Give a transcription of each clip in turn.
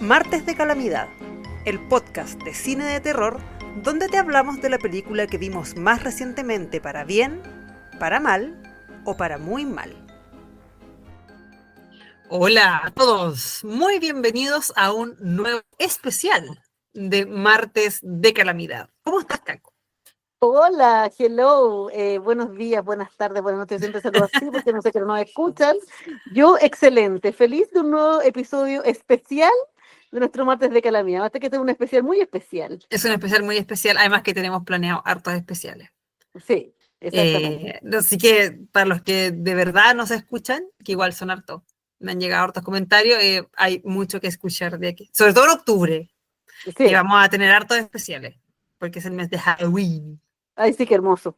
Martes de Calamidad, el podcast de cine de terror donde te hablamos de la película que vimos más recientemente para bien, para mal o para muy mal. Hola a todos, muy bienvenidos a un nuevo especial de Martes de Calamidad. ¿Cómo estás, Caco? Hola, hello, buenos días, buenas tardes, buenas noches, siempre saludo así porque no sé que no nos escuchan. Yo, excelente, feliz de un nuevo episodio especial de nuestro Martes de Calamidad. Hasta que tengo un especial muy especial. Es un especial muy especial, además que tenemos planeado hartos especiales. Sí, exactamente. Así que para los que de verdad nos escuchan, que igual son hartos, me han llegado hartos comentarios, hay mucho que escuchar de aquí, sobre todo en octubre, que Sí, vamos a tener hartos especiales, porque es el mes de Halloween. ay, sí, qué hermoso.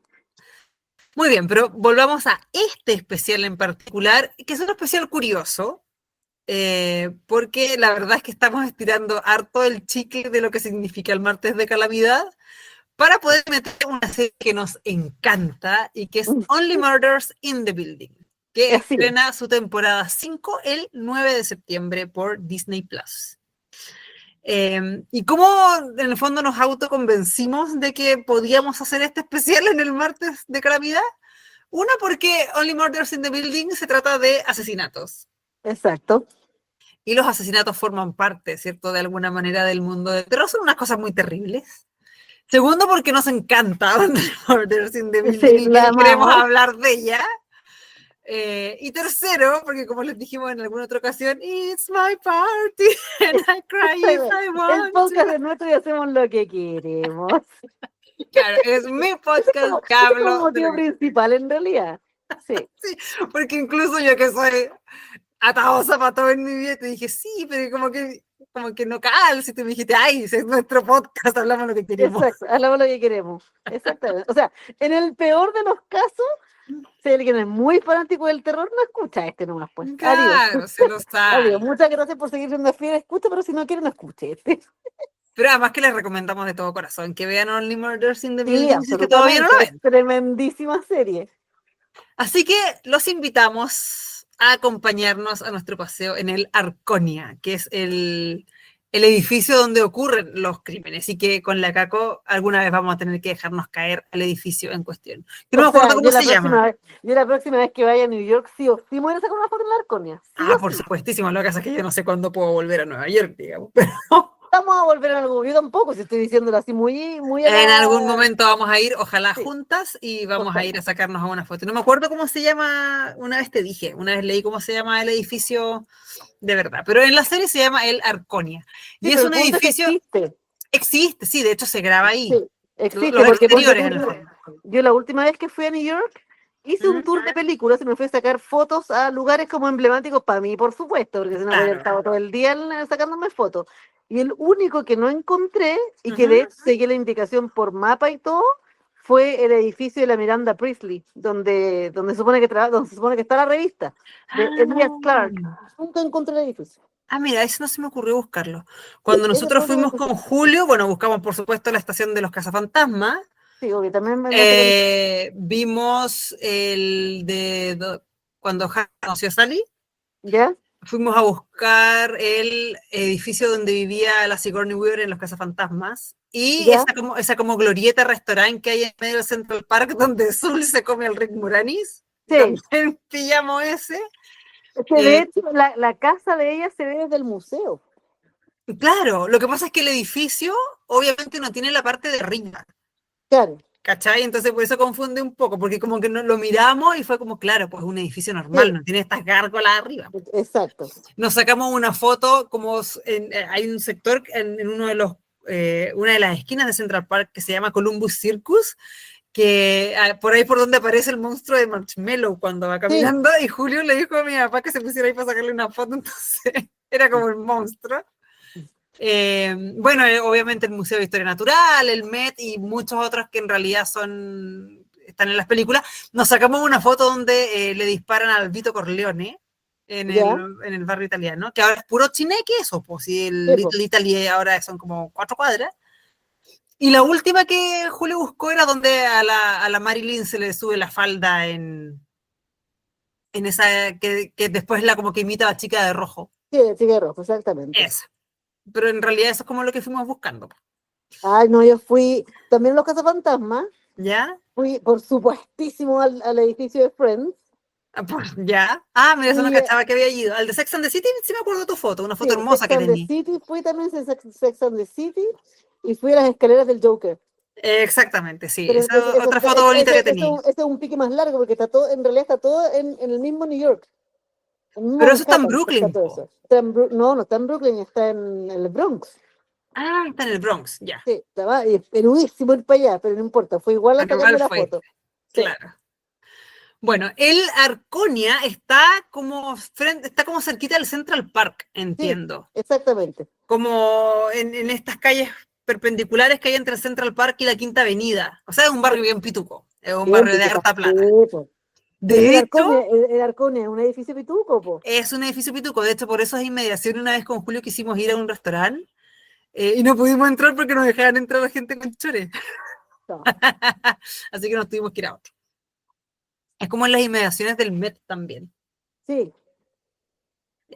Muy bien, pero volvamos a este especial en particular, que es un especial curioso, porque la verdad es que estamos estirando harto el chicle de lo que significa el martes de calamidad para poder meter una serie que nos encanta y que es Only Murders in the Building, que Así es. estrena su temporada 5 el 9 de septiembre por Disney Plus. Y cómo en el fondo nos autoconvencimos de que podíamos hacer este especial en el martes de calamidad. Una, porque Only Murders in the Building se trata de asesinatos. Exacto. Y los asesinatos forman parte, ¿cierto?, de alguna manera del mundo del terror. Son unas cosas muy terribles. Segundo, porque nos encanta Only Murders in the Building Sí, y la que queremos amamos. hablar de ella. Y tercero, porque como les dijimos en alguna otra ocasión, it's my party and I cry if I El want podcast to. es nuestro y hacemos lo que queremos. Claro, es mi podcast que Ese es como el hablo de lo motivo que... principal en realidad. Sí, Sí, porque incluso yo que soy atado zapato en mi vida, te dije, sí, pero como que no calza, y tú me dijiste, ay, ese es nuestro podcast, hablamos lo que queremos. exacto, hablamos lo que queremos. Exactamente. O sea, en el peor de los casos, si alguien es muy fanático del terror, no escucha este nomás, pues. Adiós. Claro, se lo Adiós. sabe. Muchas gracias por seguir siendo fiel. Escucha, pero si no quiere, no escuche este. Pero además que les recomendamos de todo corazón que vean Only Murders in the Sí, Building si es que todavía no absolutamente. lo Es ven. tremendísima serie. Así que los invitamos a acompañarnos a nuestro paseo en el Arconia, que es el edificio donde ocurren los crímenes y que con la Caco alguna vez vamos a tener que dejarnos caer al edificio en cuestión. Yo no O me acuerdo sea, cómo se llama. yo la próxima vez que vaya a New York, sí o sí me voy a sacar una foto en la Arconia. Sí Ah, o por sí. supuestísimo, lo que pasa es que yo no sé cuándo puedo volver a Nueva York, digamos. Pero Vamos a volver a algo. Yo tampoco, si estoy diciéndolo así muy, muy a en la. algún momento vamos a ir, ojalá Sí, juntas, y vamos a ir a ojalá. sacarnos una foto. No me acuerdo cómo se llama, una vez te dije, una vez leí cómo se llama el edificio de verdad, pero en la serie se llama el Arconia. Sí, Y es pero el un punto es que edificio, existe. existe, sí, de hecho se graba ahí. Sí, existe, Los porque ponte exteriores tú, en el fondo. yo la última vez que fui a New York hice un ¿Mm? tour de películas y me fui a sacar fotos a lugares como emblemáticos para mí, por supuesto, porque si no voy a haber Claro. estado todo el día sacándome fotos. Y el único que no encontré y que de Ujú. hecho seguí la indicación por mapa y todo fue el edificio de la Miranda Priestley, donde se supone que está la revista de Elias Clark. Ah. Nunca encontré el edificio. Mira, eso no se me ocurrió buscarlo. Sí, Cuando ese fue nosotros el único fuimos que con encontré. Julio, bueno, buscamos por supuesto la estación de los cazafantasmas. Sí, obvio, también me gustaría visitar. Vimos el de cuando Hannah conoció a Sally. ¿Ya? Fuimos a buscar el edificio donde vivía la Sigourney Weaver en Los Cazafantasmas. Y ¿Ya? esa como glorieta restaurante que hay en medio del Central Park donde Zul se come al Rick Moranis. Sí. También pillamos ese. Es que de Eh, hecho la casa de ella se ve desde el museo. claro, lo que pasa es que el edificio obviamente no tiene la parte de arriba. Claro, ¿Cachai? Entonces por eso confunde un poco, porque como que no, lo miramos y fue como, claro, pues un edificio normal, sí, no tiene estas gárgolas arriba. exacto. Nos sacamos una foto, hay un sector en uno de una de las esquinas de Central Park que se llama Columbus Circus, que por ahí por donde aparece el monstruo de Marshmallow cuando va Sí, caminando, y Julio le dijo a mi papá que se pusiera ahí para sacarle una foto, entonces era como el monstruo. Bueno, obviamente el Museo de Historia Natural, el Met y muchos otros que en realidad están en las películas. Nos sacamos una foto donde le disparan a Vito Corleone ya, en el barrio italiano, que ahora es puro chineque eso, pues si el sí, po. Little Italy ahora son como 4 cuadras. Y la última que Julio buscó era donde a la Marilyn se le sube la falda en esa, que después la como que imita a la chica de rojo. Sí, sigue rojo, exactamente. Esa. pero en realidad eso es como lo que fuimos buscando. Ay, no, yo fui también a los Cazafantasmas, ¿Ya? fui por supuestísimo al edificio de Friends. Ah, pues, ¿ya? Ah, mira, eso no Y cachaba que había ido. Al de Sex and the City sí me acuerdo de tu foto, una foto sí, hermosa Sex que and the tenía. City, fui también a Sex and the City y fui a las escaleras del Joker. Exactamente, sí. Pero Esa es otra foto bonita que tenía. ese es un pique más largo porque está todo, en realidad está todo en el mismo New York, en el mismo Pero eso está en Manhattan, está Brooklyn, todo po. eso. No, no está en Brooklyn, está en el Bronx. Ah, está en el Bronx, ya. Sí, estaba y es perudísimo ir para allá, pero no importa, fue igual a Pero igual sacarme la fue, foto. Sí, claro. Bueno, el Arconia está está como cerquita del Central Park, sí, entiendo. exactamente. Como en estas calles perpendiculares que hay entre el Central Park y la Quinta Avenida. O sea, es un barrio bien pituco, es un Bien, barrio de pituca. harta Sí, plata. po. Pero si De hecho, El Arconia es un edificio pituco, po. es un edificio pituco. De hecho, por eso es inmediación. Una vez con Julio quisimos ir a un restaurante y no pudimos entrar porque nos dejaban entrar la gente con chores. No, Así que nos tuvimos que ir a otro. Es como en las inmediaciones del Met también. sí,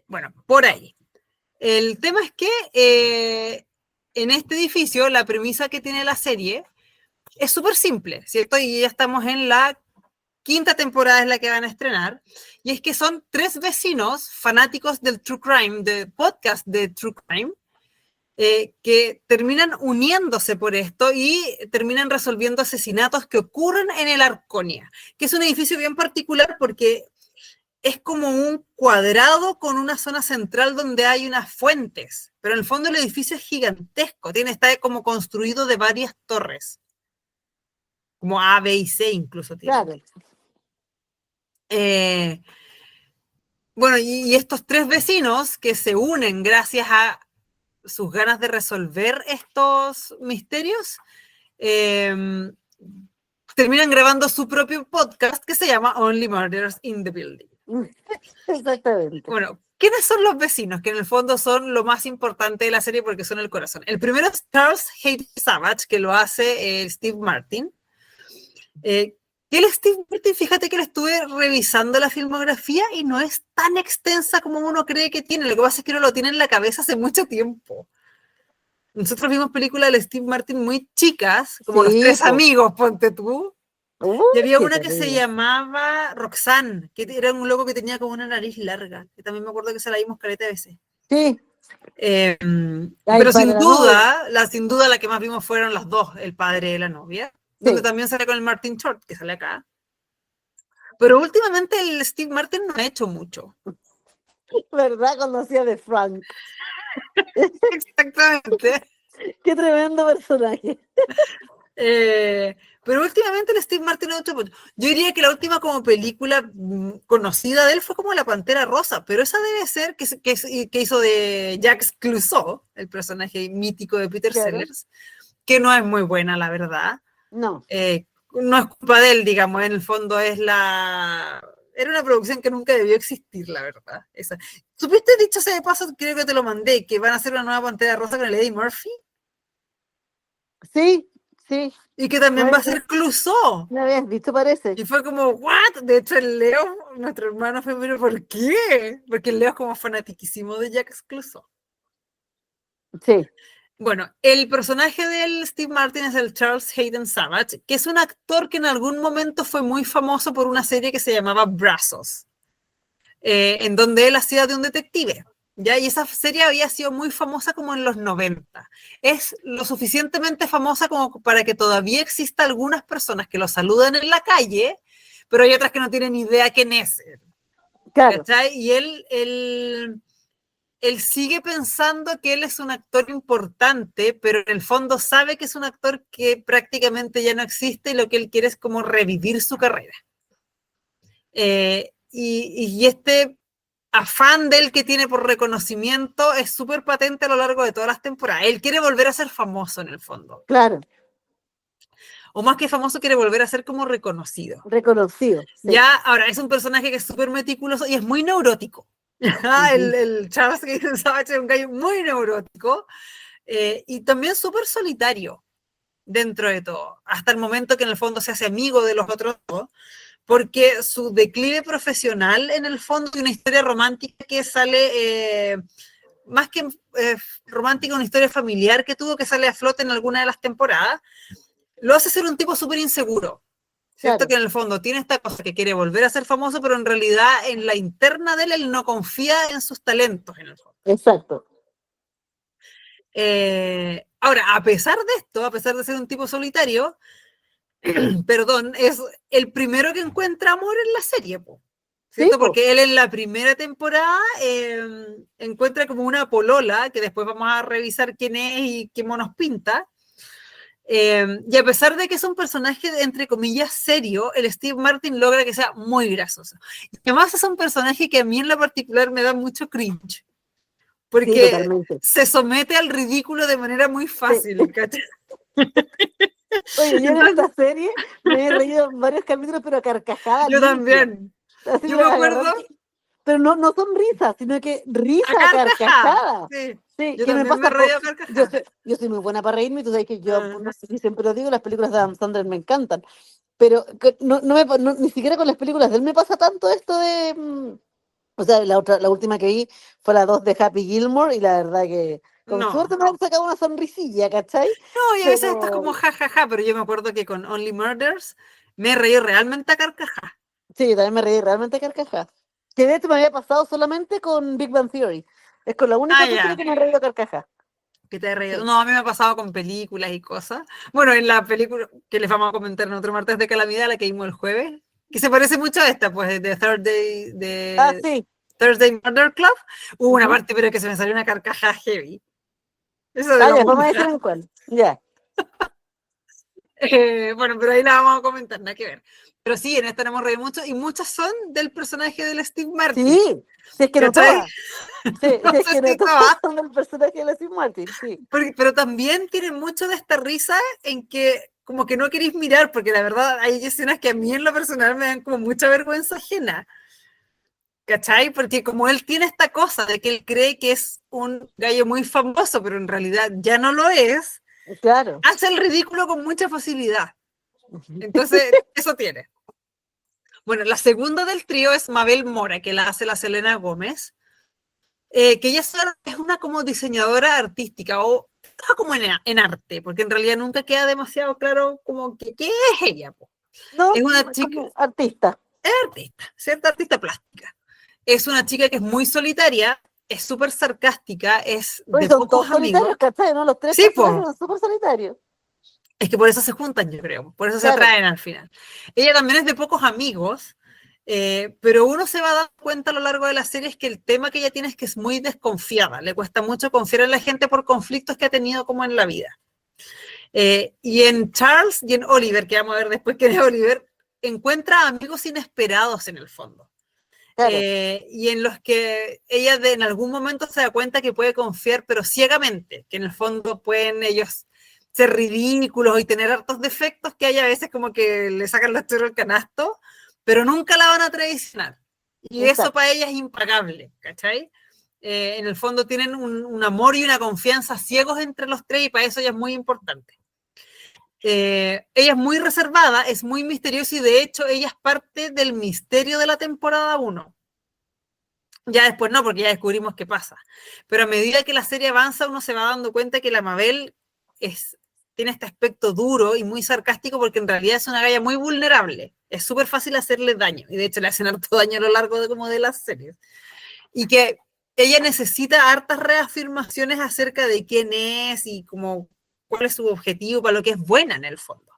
Bueno, por ahí. El tema es que en este edificio la premisa que tiene la serie es súper simple, ¿cierto? Y ya estamos en la quinta temporada, es la que van a estrenar, y es que son tres vecinos fanáticos del True Crime, de podcast de True Crime, que terminan uniéndose por esto y terminan resolviendo asesinatos que ocurren en el Arconia, que es un edificio bien particular porque es como un cuadrado con una zona central donde hay unas fuentes, pero en el fondo el edificio es gigantesco, está como construido de varias torres, como A, B y C incluso tiene. claro. Eh, bueno, y estos tres vecinos que se unen gracias a sus ganas de resolver estos misterios, eh, terminan grabando su propio podcast que se llama Only Murders in the Building. Exactamente. Bueno, ¿quiénes son los vecinos? Que en el fondo son lo más importante de la serie porque son el corazón. El primero es Charles Hayden Savage, que lo hace Steve Martin. Que el Steve Martin, fíjate que le estuve revisando la filmografía y no es tan extensa como uno cree que tiene. Lo que pasa es que uno lo tiene en la cabeza hace mucho tiempo. Nosotros vimos películas de Steve Martin muy chicas, como Los Sí, Tres po. Amigos, ponte tú. Y había Qué una que se terrible. llamaba Roxanne, que era un loco que tenía como una nariz larga, que también me acuerdo que se la vimos caleta de veces. Sí, Eh, ay, pero para la novia. sin duda la que más vimos fueron las dos, el padre de la novia, donde Sí, también sale con el Martin Short, que sale acá. Pero últimamente el Steve Martin no ha hecho mucho. ¿verdad? Cuando hacía de Frank. Exactamente. Qué tremendo personaje. Pero últimamente el Steve Martin no ha hecho mucho. Yo diría que la última como película conocida de él fue como La Pantera Rosa, pero esa debe ser que hizo de Jacques Clouseau, el personaje mítico de Peter Claro. Sellers, que no es muy buena, la verdad. No. No es culpa de él, digamos, en el fondo era una producción que nunca debió existir, la verdad. Esa. ¿Supiste, dicho sea de paso, creo que te lo mandé, que van a hacer una nueva Pantera Rosa con el Eddie Murphy? Sí, sí. Y que también va a ser Clouseau. ¿La habías visto, parece? Y fue como, ¿what? De hecho, el Leo, nuestro hermano, fue, pero ¿por qué? Porque el Leo es como fanatiquísimo de Jacques Clouseau. Sí. Bueno, el personaje del Steve Martin es el Charles Hayden Savage, que es un actor que en algún momento fue muy famoso por una serie que se llamaba Brazos, en donde él hacía de un detective. ¿Ya? Y esa serie había sido muy famosa como en los 90. Es lo suficientemente famosa como para que todavía exista algunas personas que lo saludan en la calle, pero hay otras que no tienen idea quién es él. Claro. ¿Cachai? Y él sigue pensando que él es un actor importante, pero en el fondo sabe que es un actor que prácticamente ya no existe y lo que él quiere es como revivir su carrera. Y este afán de él que tiene por reconocimiento es súper patente a lo largo de todas las temporadas. Él quiere volver a ser famoso en el fondo. Claro. O más que famoso, quiere volver a ser como reconocido. Reconocido. Sí. Ya, ahora, es un personaje que es súper meticuloso y es muy neurótico. El Charles Savage es un gallo muy neurótico y también súper solitario dentro de todo, hasta el momento que en el fondo se hace amigo de los otros dos, porque su declive profesional en el fondo de una historia romántica que sale más que romántica, una historia familiar que tuvo que sale a flote en alguna de las temporadas, lo hace ser un tipo súper inseguro. ¿Cierto? Claro. Que en el fondo tiene esta cosa que quiere volver a ser famoso, pero en realidad en la interna de él no confía en sus talentos, en el fondo. Exacto. Ahora, a pesar de esto, a pesar de ser un tipo solitario, perdón, es el primero que encuentra amor en la serie, ¿cierto? Sí, po. Porque él en la primera temporada encuentra como una polola, que después vamos a revisar quién es y qué monos pinta. Y a pesar de que es un personaje, entre comillas, serio, el Steve Martin logra que sea muy gracioso. Y además es un personaje que a mí en lo particular me da mucho cringe, Sí, porque totalmente. se somete al ridículo de manera muy Sí. fácil, ¿cachai? Oye, yo en Entonces, esta serie me he reído en varios capítulos, pero a carcajada yo limpia. también. Así Yo de me acuerdo agarrar. Pero no, no son risas, sino que a risa a carcajada. carcajada. Sí, Sí, yo ¿qué me también me pasa? reí a carcajada. Yo soy muy buena para reírme, tú sabes que yo, Ah, no sé si siempre lo digo, las películas de Adam Sandler me encantan, pero ni siquiera con las películas de él me pasa tanto esto de... o sea, la última que vi fue la 2 de Happy Gilmore y la verdad que con no. suerte me han sacado una sonrisilla, ¿cachai? No, y a veces esto es como Pero jajaja, pero yo me acuerdo que con Only Murders me reí realmente a carcajada. sí, también me reí realmente a carcajadas. Que de hecho me había pasado solamente con Big Bang Theory. Es con la Ah, única película ya. que me he reído a carcajadas. Que te he reído. Sí. No, a mí me ha pasado con películas y cosas. Bueno, en la película que les vamos a comentar en otro martes de calamidad, la que vimos el jueves, que se parece mucho a esta, pues, de Ah, de sí. Thursday Murder Club, hubo una Ujú. parte, pero que se me salió una carcajada heavy. Eso de Ah, la ya, después me decir monja. en cuál. Ya. Bueno, pero ahí la vamos a comentar, nada que ver. Pero sí, en esta nos hemos reído mucho y muchas son del personaje del Steve Martin. Sí, si es que no ¿Cachai? todas. Sí, No si es sé que no si todas todas, son del personaje de la Steve Martin, sí. pero también tiene mucho de esta risa en que como que no queréis mirar, porque la verdad hay escenas que a mí en lo personal me dan como mucha vergüenza ajena, ¿cachai? Porque como él tiene esta cosa de que él cree que es un gallo muy famoso, pero en realidad ya no lo es, Claro. hace el ridículo con mucha facilidad. Entonces, eso tiene. Bueno, la segunda del trío es Mabel Mora, que la hace la Selena Gómez, que ella es una como diseñadora artística o está como en arte, porque en realidad nunca queda demasiado claro como que qué es ella. Po. No, Es una chica, como artista. es artista, cierta artista plástica. Es una chica que es muy solitaria, es súper sarcástica, es Pues de son pocos todos amigos. solitarios, ¿cachai? ¿No? Los tres Sí, personajes pues, son súper solitarios. es que por eso se juntan, yo creo, por eso se Claro. atraen al final. Ella también es de pocos amigos, pero uno se va a dar cuenta a lo largo de la serie es que el tema que ella tiene es que es muy desconfiada, le cuesta mucho confiar en la gente por conflictos que ha tenido como en la vida. Y en Charles y en Oliver, que vamos a ver después quién es Oliver, encuentra amigos inesperados en el fondo. Claro. Y en los que ella en algún momento se da cuenta que puede confiar, pero ciegamente, que en el fondo pueden ellos ser ridículos y tener hartos defectos que hay a veces como que le sacan los churros al canasto, pero nunca la van a traicionar. Y eso Exacto. para ella es impagable, ¿cachai? En el fondo tienen un amor y una confianza ciegos entre los tres y para eso ella es muy importante. Ella es muy reservada, es muy misteriosa y de hecho ella es parte del misterio de la temporada 1. Ya después no, porque ya descubrimos qué pasa. Pero a medida que la serie avanza, uno se va dando cuenta que la Mabel tiene este aspecto duro y muy sarcástico porque en realidad es una galla muy vulnerable. Es súper fácil hacerle daño y de hecho le hacen harto daño a lo largo de, como de las series. Y que ella necesita hartas reafirmaciones acerca de quién es y como cuál es su objetivo para lo que es buena en el fondo.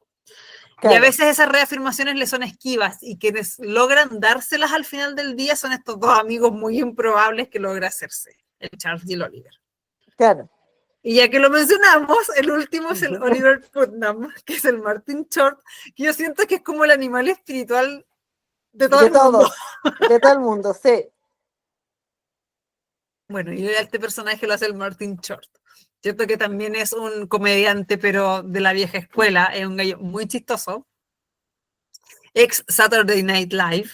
Y a Claro. veces esas reafirmaciones le son esquivas y quienes logran dárselas al final del día son estos dos amigos muy improbables que logra hacerse, el Charles y el Oliver. Claro. Y ya que lo mencionamos, el último es el Oliver Putnam, que es el Martin Short, que yo siento que es como el animal espiritual de todo De el mundo. todos. De todo el mundo, sí. Bueno, y este personaje lo hace el Martin Short. Cierto que también es un comediante, pero de la vieja escuela, es un gallo muy chistoso, ex Saturday Night Live.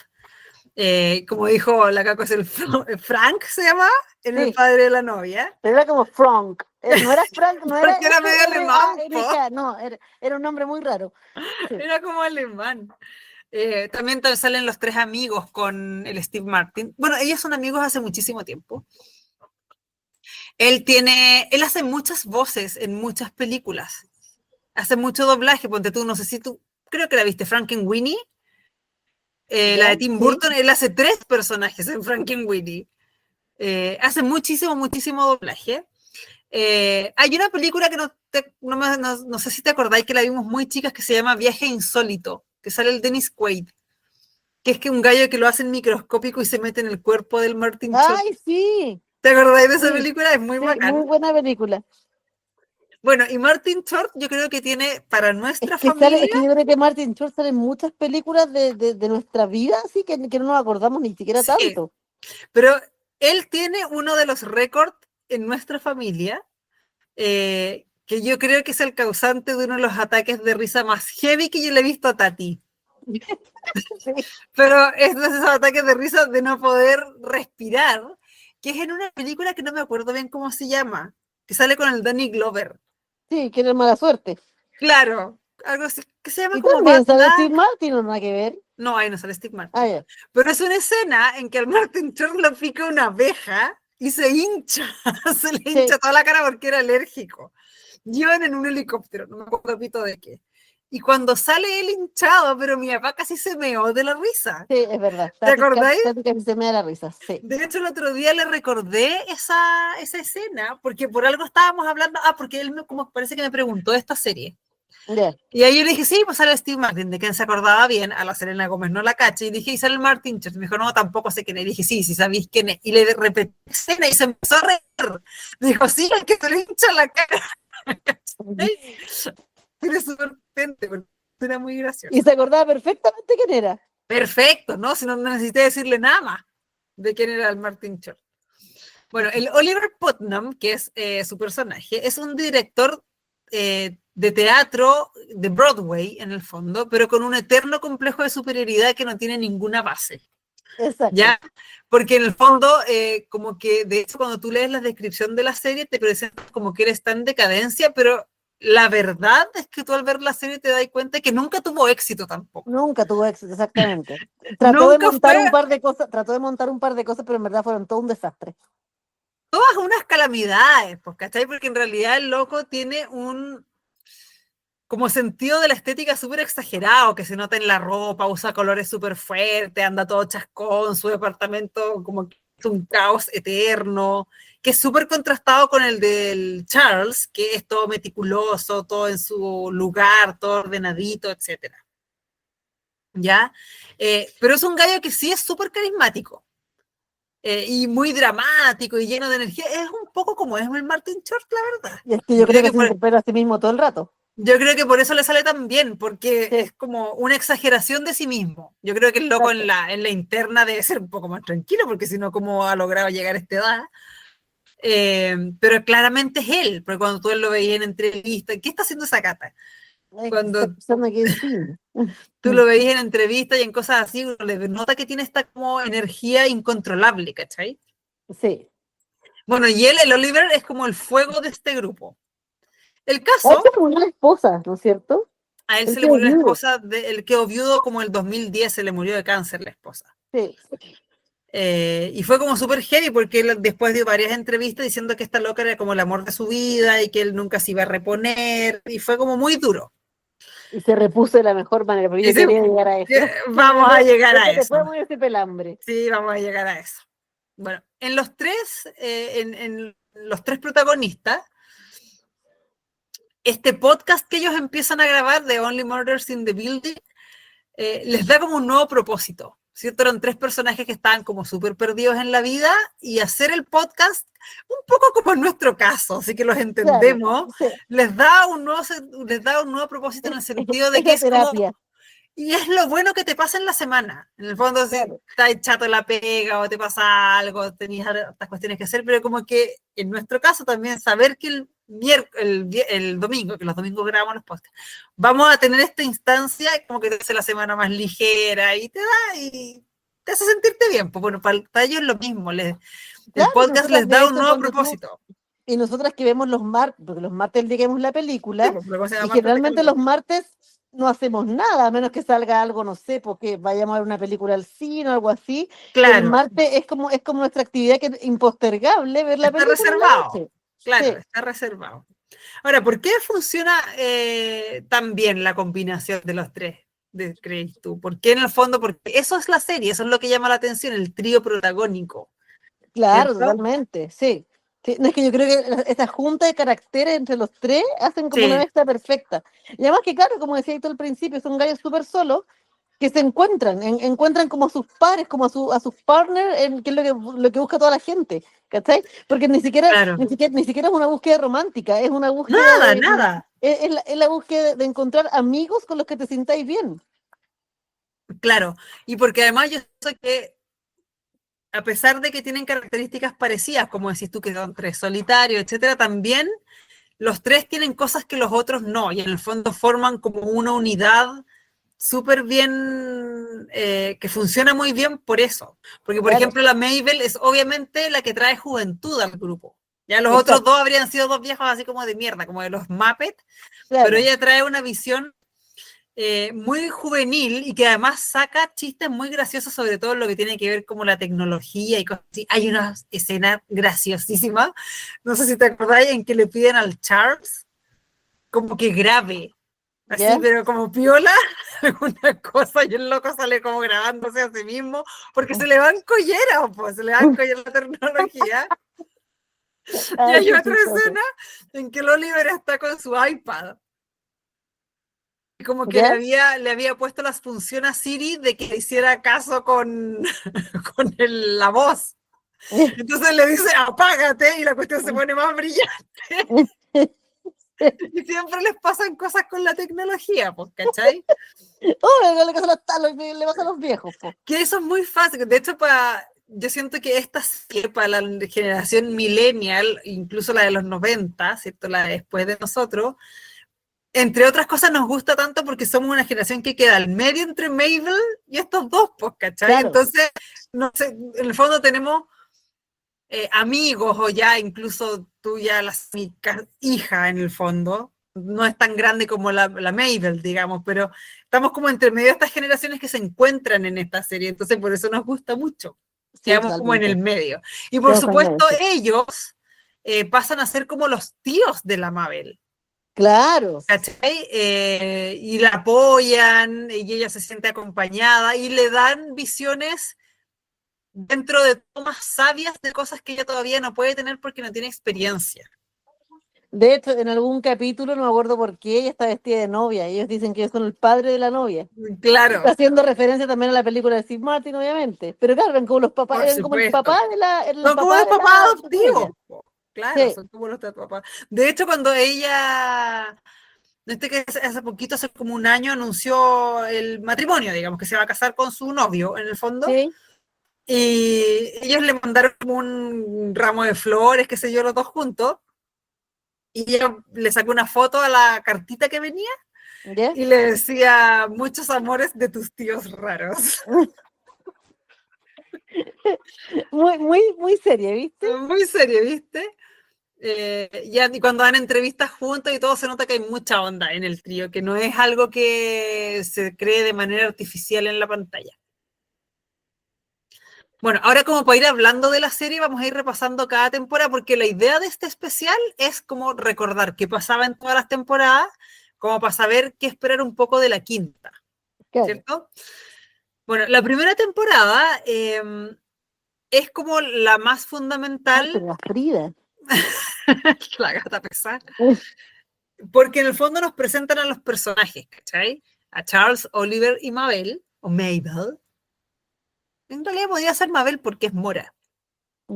Como dijo la Caco, es el Frank, se llama, en el Sí. padre de la novia. Pero era como Frank. No era Frank, no era Porque era medio alemán, po. F-R-A-N-K, no, era un nombre muy raro. Sí. Era como alemán. También salen los tres amigos con el Steve Martin. Bueno, ellos son amigos hace muchísimo tiempo. Él hace muchas voces en muchas películas. Hace mucho doblaje, ponte tú, no sé si tú, creo que la viste, Frankenweenie, la ¿Ya? de Tim Sí. Burton, él hace 3 personajes en Frankenweenie. Hace muchísimo doblaje. Hay una película que no sé si te acordáis que la vimos muy chicas que se llama Viaje Insólito, que sale el Dennis Quaid, que es que un gallo que lo hacen microscópico y se mete en el cuerpo del Martin Short. ¡Ay, sí! ¿Te acordáis de esa Sí, película? Es muy sí, muy bacán. buena película. Bueno, y Martin Short yo creo que tiene para nuestra familia, Es que yo creo que Martin Short sale en muchas películas de nuestra vida, así que no nos acordamos ni siquiera sí, tanto. pero él tiene uno de los récords en nuestra familia, que yo creo que es el causante de uno de los ataques de risa más heavy que yo le he visto a Tati. Sí, Pero es de esos ataques de risa de no poder respirar, que es en una película que no me acuerdo bien cómo se llama, que sale con el Danny Glover. sí, que era mala suerte. Claro, algo así, que se llama Y como Bad también sale Steve Luck. Martin, no nada que ver. No, ahí no sale Steve Ah, Martin. ya. Pero es una escena en que al Martin Short lo pica una abeja y se hincha, se le Sí, hincha toda la cara porque era alérgico. Llevan en un helicóptero, no me acuerdo pito de qué. Y cuando sale él hinchado, pero mi papá casi se meó de la risa. sí, es verdad. ¿Te acordáis? Tati casi se me da la risa, sí. De hecho, el otro día le recordé esa escena, porque por algo estábamos hablando, porque él como parece que me preguntó de esta serie. Ya. Y ahí yo le dije, sí, pues sale Steve Martin, de quien se acordaba bien, a la Selena Gómez no la caché, y dije, ¿y sale el Martin Church? Me dijo, no, tampoco sé quién es. Y dije, sí, sí sabéis quién es. Y le repetí la escena y se empezó a reír. Dijo, sí, el que se le hincha la cara. Tiene súper potente, pero era muy gracioso. Y se acordaba perfectamente quién era. Perfecto, ¿no? Si no necesité decirle nada más de quién era el Martin Church. Bueno, el Oliver Putnam, que es su personaje, es un director de teatro de Broadway, en el fondo, pero con un eterno complejo de superioridad que no tiene ninguna base. Exacto. ¿Ya? Porque en el fondo, como que, de hecho, cuando tú lees la descripción de la serie, te presentas como que él está en decadencia, pero la verdad es que tú al ver la serie te das cuenta que nunca tuvo éxito tampoco. Nunca tuvo éxito, exactamente. Nunca fue Trató de montar un par de cosas, pero en verdad fueron todo un desastre. todas unas calamidades, pues, ¿cachai? Porque en realidad el loco tiene un como sentido de la estética súper exagerado, que se nota en la ropa, usa colores súper fuertes, anda todo chascón, su departamento como que es un caos eterno, que es súper contrastado con el del Charles, que es todo meticuloso, todo en su lugar, todo ordenadito, etc. ¿Ya? Pero es un gallo que sí es súper carismático. Y muy dramático y lleno de energía. Es un poco como es el Martin Short, la verdad. Y es que Yo yo creo creo que que se por, interpreta a sí mismo todo el rato. Yo creo que por eso le sale tan bien, porque Sí, es como una exageración de sí mismo. Yo creo que el loco exacto. en la interna debe ser un poco más tranquilo, porque si no, ¿cómo ha logrado llegar a esta edad? Pero claramente es él, porque cuando tú lo veías en entrevista, ¿qué está haciendo esa cata? Es que está Cuando pensando aquí encima. tú lo veías en entrevista y en cosas así, uno le nota que tiene esta como energía incontrolable, ¿cachai? Sí. Bueno, y él, el Oliver, es como el fuego de este grupo. El A él caso, se le murió la esposa, ¿no es cierto? a él Él se le quedó murió la viudo. esposa, el quedó viudo como el 2010, se le murió de cáncer la esposa. Sí. Y fue como súper heavy porque él después dio varias entrevistas diciendo que esta loca era como el amor de su vida y que él nunca se iba a reponer y fue como muy duro. Y se repuso de la mejor manera, porque Y yo quería llegar a eso. vamos a llegar a Después eso. muy ese pelambre. Sí, vamos a llegar a eso. Bueno, en los tres protagonistas, este podcast que ellos empiezan a grabar de Only Murders in the Building les da como un nuevo propósito, ¿cierto? Eran 3 personajes que estaban como súper perdidos en la vida y hacer el podcast, un poco como en nuestro caso, así que los Claro, entendemos, sí. les da un nuevo propósito en el sentido de Es que la es como, terapia, y es lo bueno que te pasa en la semana. En el fondo, si claro. estás chato en la pega o te pasa algo, tenías otras cuestiones que hacer, pero como que en nuestro caso también saber que el domingo, que los domingos grabamos los podcasts, vamos a tener esta instancia como que te hace la semana más ligera y te hace sentirte bien. Pues bueno, para ellos es lo mismo. El Claro, podcast nosotras les de da un hecho, nuevo ponte tú, propósito. y nosotras que vemos los martes, porque los martes digamos la Sí, película, pues, luego se y llama martes de generalmente los capítulo. martes no hacemos nada, a menos que salga algo, no sé, porque vayamos a ver una película al cine o algo así. El Claro, martes es como nuestra actividad que es impostergable ver la está película en la reservado. noche. Claro, Sí, está reservado. Ahora, ¿por qué funciona tan bien la combinación de los tres, crees tú? ¿Por qué en el fondo? Porque eso es la serie, eso es lo que llama la atención, el trío protagónico, claro, ¿cierto? totalmente, sí. Sí, no, es que yo creo que esta junta de caracteres entre los tres hacen como una Sí, mezcla perfecta. Y además que, claro, como decía tú al principio, son gallos súper solos que se encuentran, encuentran como a sus pares, como a sus partners, que es lo que busca toda la gente, ¿cachai? Porque claro. ni siquiera es una búsqueda romántica, es una búsqueda Nada, de, nada. es la búsqueda de encontrar amigos con los que te sintáis bien. Claro. Y porque además yo sé que a pesar de que tienen características parecidas, como decís tú, que son tres solitarios, etcétera, también los tres tienen cosas que los otros no, y en el fondo forman como una unidad súper bien, que funciona muy bien por eso. Porque, por Claro, ejemplo, la Mabel es obviamente la que trae juventud al grupo. Ya los otros exacto, dos habrían sido dos viejos así como de mierda, como de los Muppets, pero claro. ella trae una visión muy juvenil y que además saca chistes muy graciosos, sobre todo lo que tiene que ver como la tecnología y cosas así. Hay una escena graciosísima, no sé si te acordáis, en que le piden al Charles como que grabe, así, ¿Ya? pero como piola, alguna cosa, y el loco sale como grabándose a sí mismo, porque se le van colleras, pues, se le van colleras la tecnología. Y Ay, hay qué otra chistoso. escena en que el Oliver está con su iPad como que ¿Ya? le había puesto las funciones a Siri de que le hiciera caso con, con la voz. Entonces le dice, apágate, y la cuestión se pone más brillante. Y siempre les pasan cosas con la tecnología, pues, ¿cachai? Oh, le pasa le pasa a los viejos, po. Que eso es muy fácil. De hecho, yo siento que esta serie, para la generación millennial, incluso la de los 90, ¿cierto? La de después de nosotros, entre otras cosas nos gusta tanto porque somos una generación que queda al medio entre Mabel y estos dos, pues, ¿cachai? Claro. Entonces, no sé, en el fondo tenemos amigos o ya incluso tú ya mi hija en el fondo, no es tan grande como la Mabel, digamos, pero estamos como entre medio de estas generaciones que se encuentran en esta serie, entonces por eso nos gusta mucho, Sí, quedamos como en el totalmente. medio. Y por supuesto Totalmente. ellos pasan a ser como los tíos de la Mabel. Claro. ¿Cachai? Y la apoyan y ella se siente acompañada y le dan visiones dentro de tomas sabias de cosas que ella todavía no puede tener porque no tiene experiencia. De hecho, en algún capítulo, no me acuerdo por qué, ella está vestida de novia. Ellos dicen que ellos son el padre de la novia. Claro, Haciendo referencia también a la película de Steve Martin, obviamente. Pero claro, eran como los papás, por eran como supuesto. el Son como papá los de papás de adoptivos. ella. Po. Claro, Sí, son como los papás. De hecho, cuando ella, que hace poquito, hace como un año, anunció el matrimonio, digamos, que se va a casar con su novio, en el fondo, sí, y ellos le mandaron como un ramo de flores, qué sé yo, los dos juntos, y ella le sacó una foto a la cartita que venía ¿ya? y le decía, muchos amores de tus tíos raros. Muy, muy, muy seria, ¿viste? Muy serio, ¿viste? Y cuando dan entrevistas juntos y todo, se nota que hay mucha onda en el trío, que no es algo que se cree de manera artificial en la pantalla. Bueno, ahora como para ir hablando de la serie, vamos a ir repasando cada temporada, porque la idea de este especial es como recordar qué pasaba en todas las temporadas, como para saber qué esperar un poco de la quinta, Claro. ¿cierto? Bueno, la primera temporada es como la más Ay, pero fundamental, la Frida. la gata pesada, porque en el fondo nos presentan a los personajes, ¿cachai? A Charles, Oliver y Mabel, o Mabel. En realidad podría ser Mabel porque es mora.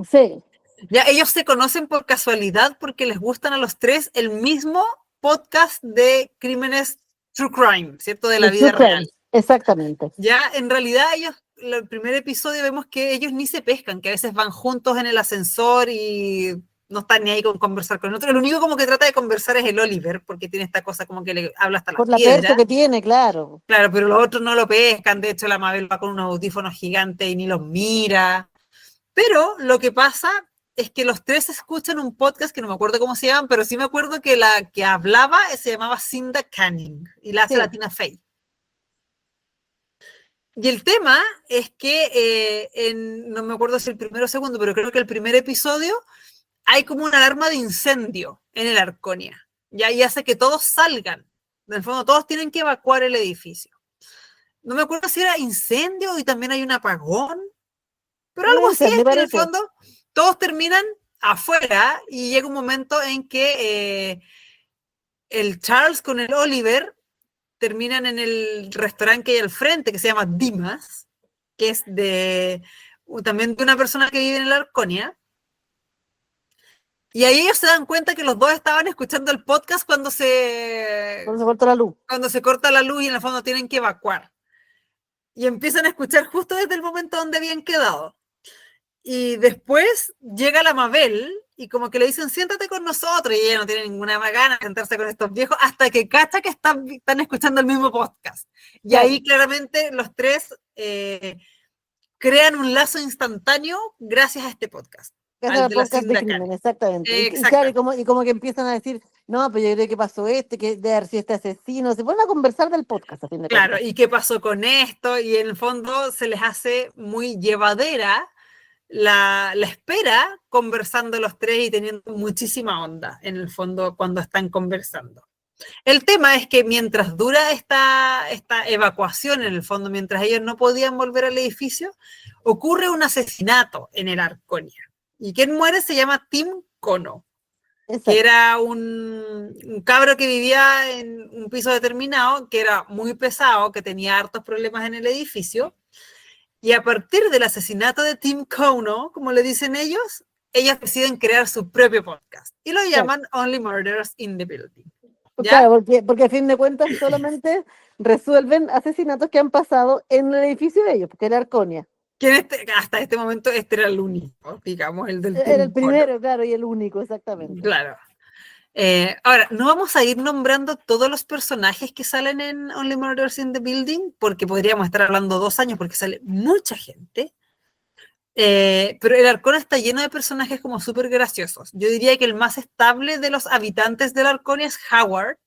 Sí, Ya ellos se conocen por casualidad porque les gustan a los tres el mismo podcast de crímenes true crime, ¿cierto? De la de True vida real. Crime. Exactamente. Ya en realidad ellos, el primer episodio vemos que ellos ni se pescan, que a veces van juntos en el ascensor y no están ni ahí con conversar con el otro. El único como que trata de conversar es el Oliver, porque tiene esta cosa como que le habla hasta las Por la perso piedras. que tiene, claro. Claro, pero los otros no lo pescan. De hecho, la Mabel va con unos audífonos gigantes y ni los mira. Pero lo que pasa es que los tres escuchan un podcast que no me acuerdo cómo se llaman, pero sí me acuerdo que la que hablaba se llamaba Cinda Canning y la hace Sí. la Tina Fey. Y el tema es que, no me acuerdo si el primero o segundo, pero creo que el primer episodio hay como una alarma de incendio en el Arconia. ¿Ya? Y hace que todos salgan. En el fondo, todos tienen que evacuar el edificio. No me acuerdo si era incendio y también hay un apagón, pero algo así Me es que en el parece. fondo todos terminan afuera y llega un momento en que el Charles con el Oliver terminan en el restaurante que hay al frente, que se llama Dimas, que es también de una persona que vive en la Arconia. Y ahí ellos se dan cuenta que los dos estaban escuchando el podcast Cuando se cortó la luz. cuando se corta la luz y en el fondo tienen que evacuar. Y empiezan a escuchar justo desde el momento donde habían quedado. Y después llega la Mabel y como que le dicen, siéntate con nosotros, y ella no tiene ninguna gana de sentarse con estos viejos hasta que cacha que están escuchando el mismo podcast. Y Claro. ahí claramente los tres crean un lazo instantáneo gracias a este podcast. Ese era el podcast de crimen, exactamente. Y claro, y como que empiezan a decir, no, pero yo creo que pasó que de haber sido este asesino. Se ponen a conversar del podcast, a fin de Claro, cuentas. ¿y qué pasó con esto? Y en el fondo se les hace muy llevadera la espera conversando los tres y teniendo muchísima onda en el fondo cuando están conversando. El tema es que mientras dura esta evacuación, en el fondo, mientras ellos no podían volver al edificio, ocurre un asesinato en el Arconia. Y quien muere se llama Tim Kono, que era un cabro que vivía en un piso determinado, que era muy pesado, que tenía hartos problemas en el edificio. Y a partir del asesinato de Tim Kono, como le dicen ellos deciden crear su propio podcast. Y lo llaman Only Murders in the Building. ¿Ya? Claro, porque a fin de cuentas solamente resuelven asesinatos que han pasado en el edificio de ellos, porque era Arconia. Que hasta este momento este era el único, digamos, el del Era el Tim Kono. primero, claro, y el único, exactamente. Claro. Ahora, no vamos a ir nombrando todos los personajes que salen en Only Murders in the Building, porque podríamos estar hablando 2 años, porque sale mucha gente. Pero el Arconia está lleno de personajes como súper graciosos. Yo diría que el más estable de los habitantes del Arconia es Howard,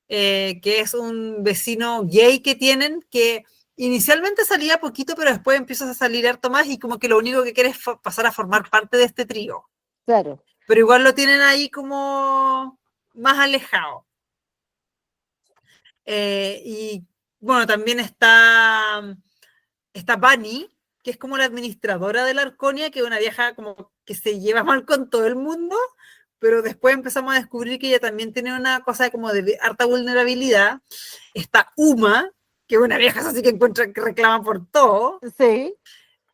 que es un vecino gay que tienen, que inicialmente salía poquito, pero después empieza a salir harto más y como que lo único que quiere es pasar a formar parte de este trío. Claro. Pero igual lo tienen ahí como más alejado. Y bueno, también está Bunny, que es como la administradora de la Arconia, que es una vieja como que se lleva mal con todo el mundo, pero después empezamos a descubrir que ella también tiene una cosa como de harta vulnerabilidad. Está Uma, que es una vieja así que reclama por todo. Sí.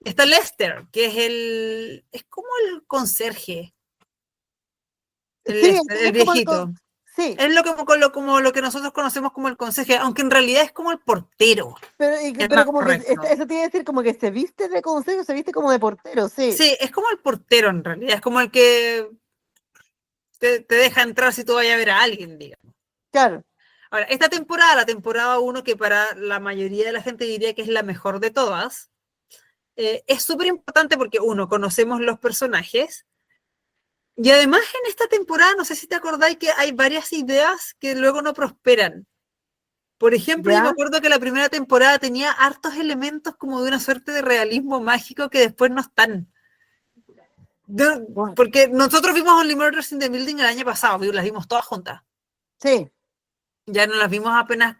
Está Lester, que es como el conserje. Lester, el viejito. Sí. Es como lo que nosotros conocemos como el conserje, aunque en realidad es como el portero. Pero como correcto. Que eso tiene que decir como que se viste de consejo, se viste como de portero, sí. Sí, es como el portero en realidad, es como el que te deja entrar si tú vayas a ver a alguien, digamos. Claro. Ahora, esta temporada, la temporada 1, que para la mayoría de la gente diría que es la mejor de todas, es súper importante porque, uno, conocemos los personajes, y además en esta temporada, no sé si te acordáis que hay varias ideas que luego no prosperan. Por ejemplo, yo me acuerdo que la primera temporada tenía hartos elementos como de una suerte de realismo mágico que después no están. Porque nosotros vimos Only Murders in the Building el año pasado, las vimos todas juntas. Sí. Ya no las vimos apenas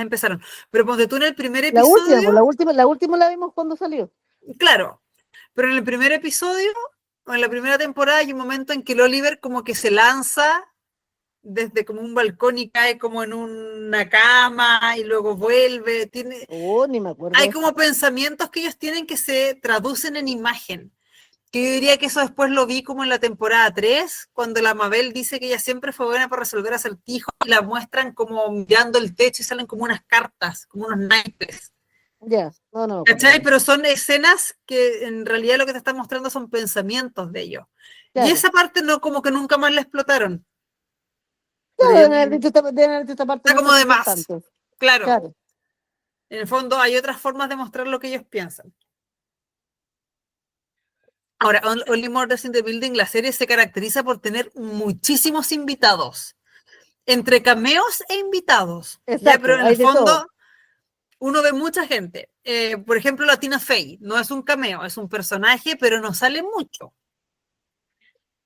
empezaron. Pero ponte tú en el primer episodio. La última la vimos cuando salió. Claro. Pero en el primer episodio, o en la primera temporada, hay un momento en que el Oliver como que se lanza desde como un balcón y cae como en una cama y luego vuelve. Ni me acuerdo. Hay como pensamientos que ellos tienen que se traducen en imagen. Que yo diría que eso después lo vi como en la temporada 3, cuando la Mabel dice que ella siempre fue buena para resolver acertijos y la muestran como mirando el techo y salen como unas cartas, como unos naipes. Ya, no. ¿Cachai? Pero son escenas que en realidad lo que te están mostrando son pensamientos de ellos. Claro. Y esa parte no, como que nunca más la explotaron. Claro, deben haber dicho esta parte. Está como de más. Claro. En el fondo hay otras formas de mostrar lo que ellos piensan. Ahora, Only Murders in the Building, la serie se caracteriza por tener muchísimos invitados, entre cameos e invitados. Ya, pero Exacto, en hay el de todo. fondo uno ve mucha gente. Por ejemplo, la Tina Fey, no es un cameo, es un personaje, pero no sale mucho.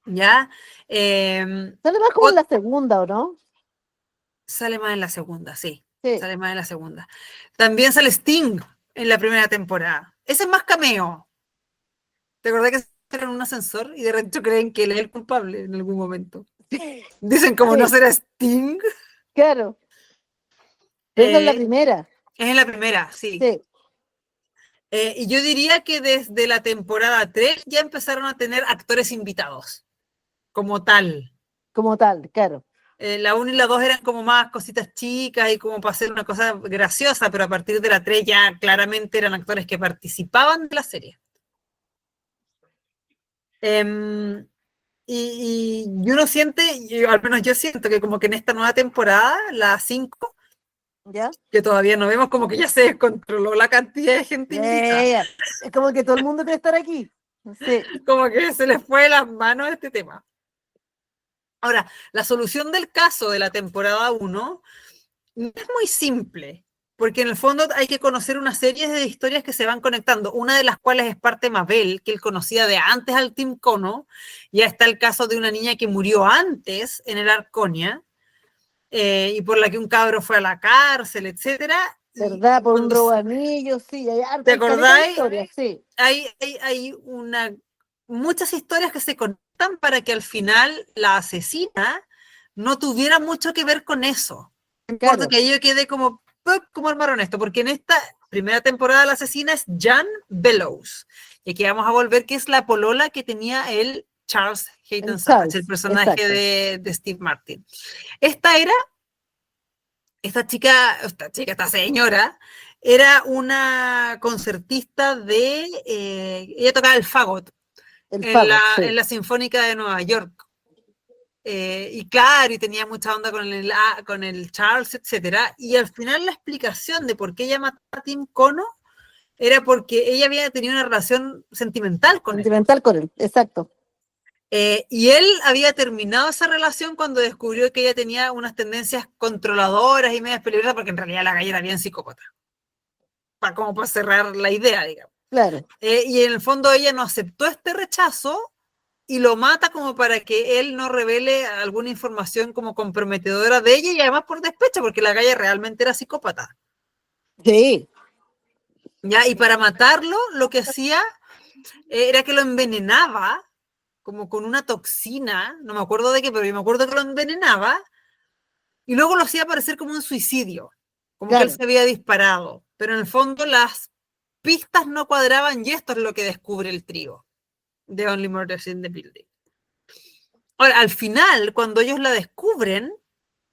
¿Ya? Sale más como en la segunda, ¿o no? Sale más en la segunda, sí. Sí. Sale más en la segunda. También sale Sting en la primera temporada. Ese es más cameo. ¿Te acordás que sale en un ascensor y de repente creen que él es el culpable en algún momento? Dicen como no Sí, será Sting. claro. Pero esa es la Eh, primera. es en la primera, sí. Sí, Y yo diría que desde la temporada 3 ya empezaron a tener actores invitados, como tal. como tal, claro. La 1 y la 2 eran como más cositas chicas y como para hacer una cosa graciosa, pero a partir de la 3 ya claramente eran actores que participaban de la serie. Y uno siente, al menos yo siento que como que en esta nueva temporada, la 5, ¿Ya? que todavía no vemos, como que ya se descontroló la cantidad de gente invitada. Yeah. Es como que todo el mundo quiere estar aquí. Sí, Como que se les fue de las manos este tema. Ahora, la solución del caso de la temporada 1 no es muy simple, porque en el fondo hay que conocer una serie de historias que se van conectando, una de las cuales es parte Mabel, que él conocía de antes al Team Cono. Ya está el caso de una niña que murió antes en el Arconia, y por la que un cabro fue a la cárcel, etcétera. Y ¿verdad? Por un cuando robo de anillos, sí, te hay caleta de acordáis, historias, sí. hay muchas historias que se conectan para que al final la asesina no tuviera mucho que ver con eso. No importa Claro, que yo quede como, como armaron esto, porque en esta primera temporada la asesina es Jan Bellows. Y aquí vamos a volver, que es la polola que tenía el Charles Hayden el Savage, el Charles, personaje exacto. de Steve Martin. Esta era, esta señora, era una concertista ella tocaba el fagot El en fagot, sí. la Sinfónica de Nueva York. Y claro, y tenía mucha onda con el Charles, etcétera. Y al final la explicación de por qué ella mató a Tim Cono era porque ella había tenido una relación sentimental con él. Sentimental con él, exacto. Y él había terminado esa relación cuando descubrió que ella tenía unas tendencias controladoras y medias peligrosas, porque en realidad la galla era bien psicópata. Como para cerrar la idea, digamos. Claro. Y en el fondo ella no aceptó este rechazo y lo mata como para que él no revele alguna información como comprometedora de ella, y además por despecho, porque la galla realmente era psicópata. Sí. ¿Ya? Y para matarlo, lo que hacía era que lo envenenaba, como con una toxina, no me acuerdo de qué, pero yo me acuerdo que lo envenenaba, y luego lo hacía parecer como un suicidio, como que él Claro. se había disparado. Pero en el fondo las pistas no cuadraban, y esto es lo que descubre el trío de Only Murders in the Building. Ahora, al final, cuando ellos la descubren,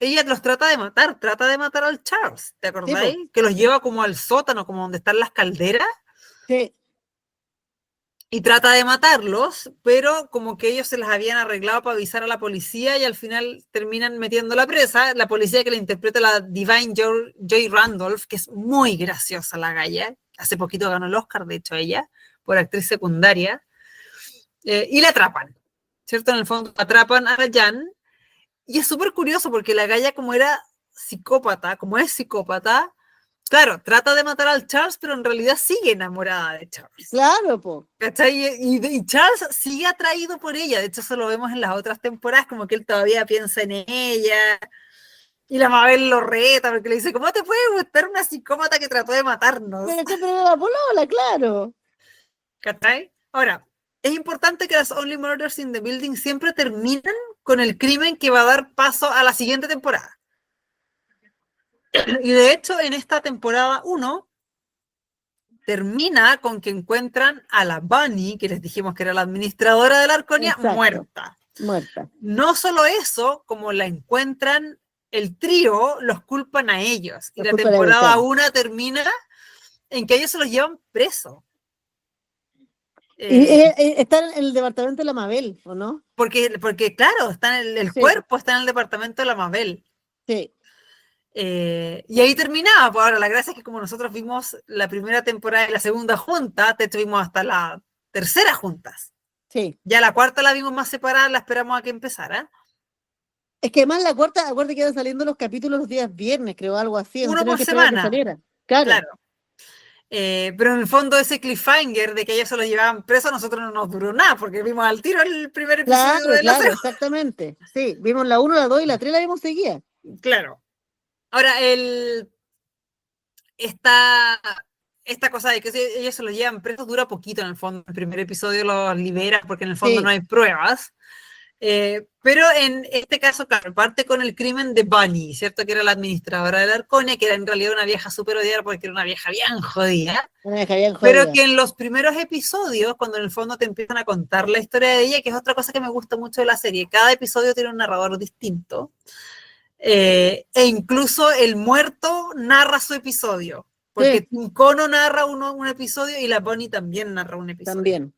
ella los trata de matar al Charles, ¿te Sí, acordáis? po. Que los lleva como al sótano, como donde están las calderas, Sí. y trata de matarlos, pero como que ellos se las habían arreglado para avisar a la policía y al final terminan metiendo la presa. La policía que la interpreta la Divine Joy Randolph, que es muy graciosa la galla, hace poquito ganó el Oscar, de hecho, ella, por actriz secundaria, y la atrapan, ¿cierto? En el fondo atrapan a Jan. Y es súper curioso porque la galla, como era psicópata, como es psicópata, claro, trata de matar al Charles, pero en realidad sigue enamorada de Charles. Claro, po. ¿Cachai? Y Charles sigue atraído por ella. De hecho, eso lo vemos en las otras temporadas, como que él todavía piensa en ella. Y la Mabel lo reta porque le dice, ¿cómo te puede gustar una psicópata que trató de matarnos? Pero siempre era la polola, claro. ¿Cachai? Ahora, es importante que las Only Murders in the Building siempre terminan con el crimen que va a dar paso a la siguiente temporada. Y de hecho, en esta temporada 1 termina con que encuentran a la Bunny, que les dijimos que era la administradora de la Arconia, Exacto. muerta. Muerta. No solo eso, como la encuentran el trío, los culpan a ellos. Y La la culpa era de temporada claro. 1 termina en que ellos se los llevan presos. Y Eh, está en el departamento de la Mabel, ¿o no? porque claro, está en el Sí, cuerpo está en el departamento de la Mabel. sí. Y ahí terminaba. Pues ahora, la gracia es que como nosotros vimos la primera temporada y la segunda junta, te tuvimos hasta la tercera juntas. Sí. Ya la cuarta la vimos más separada, la esperamos a que empezara. Es que además la cuarta, acuérdate que iban saliendo los capítulos los días viernes, creo, algo así, no Uno teníamos por que esperar a que semana, saliera. Claro. claro. Pero en el fondo ese cliffhanger de que ellos se los llevaban presos a nosotros no nos duró nada, porque vimos al tiro el primer episodio Claro, de la claro, serie. exactamente. Sí, vimos la 1, la 2 y la 3 la vimos seguida. Claro. Ahora, esta cosa de que ellos se los llevan presos dura poquito en el fondo. El primer episodio los libera porque en el fondo Sí, no hay pruebas. Pero en este caso, claro, parte con el crimen de Bunny, ¿cierto? Que era la administradora de la Arconia, que era en realidad una vieja súper odiada porque era una vieja bien jodida. una vieja bien Pero jodida. que en los primeros episodios, cuando en el fondo te empiezan a contar la historia de ella, que es otra cosa que me gusta mucho de la serie, cada episodio tiene un narrador distinto. E incluso el muerto narra su episodio, porque Sí, Tim Kono narra un episodio y la Bonnie también narra un episodio. también.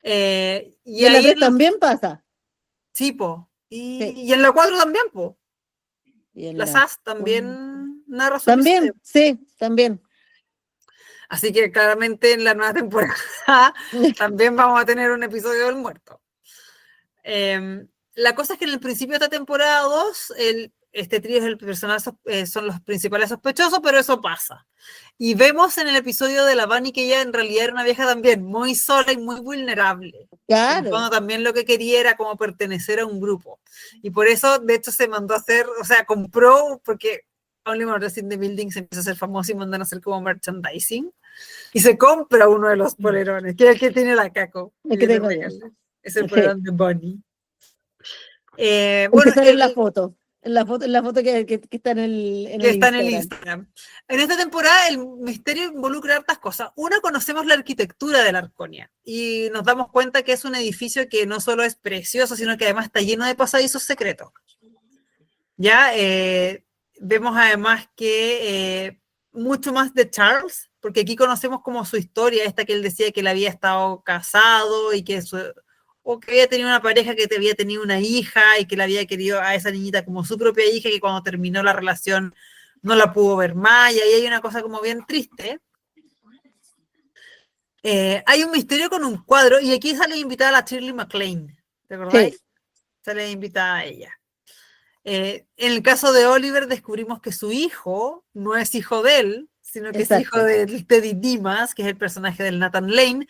Y Y en la ahí 3 también pasa. sí, po. Sí. Y en la 4 también, po. Y en La la SAS 4 también narra su episodio. también, sí, también. Así que claramente en la nueva temporada también vamos a tener un episodio del muerto. La cosa es que en el principio de esta temporada 2, este trío es el personal, son los principales sospechosos, pero eso pasa. Y vemos en el episodio de la Bunny que ella en realidad era una vieja también muy sola y muy vulnerable. Que en el Claro. fondo también lo que quería era como pertenecer a un grupo. Y por eso, de hecho, se mandó a hacer, o sea, compró, porque Only Murders in the Building se empieza a hacer famoso y mandan a hacer como merchandising. Y se compra uno de los polerones, que es el que tiene la Caco. Es que tengo yo. Es el Sí. polerón de Bunny. El que Bueno, sale en la foto. En la foto que está en que el está en el Instagram. Instagram. En esta temporada el misterio involucra hartas cosas. Una, conocemos la arquitectura de la Arconia y nos damos cuenta que es un edificio que no solo es precioso, sino que además está lleno de pasadizos secretos. Ya vemos además que mucho más de Charles, porque aquí conocemos como su historia, esta que él decía que él había estado casado y que o que había tenido una pareja que había tenido una hija y que le había querido a esa niñita como su propia hija y que cuando terminó la relación no la pudo ver más y ahí hay una cosa como bien triste. Hay un misterio con un cuadro y aquí sale invitada la Shirley MacLaine, ¿te acordáis? Sí. Sale invitada a ella. En el caso de Oliver descubrimos que su hijo no es hijo de él, sino que es hijo Exacto. de Teddy Dimas, que es el personaje del Nathan Lane,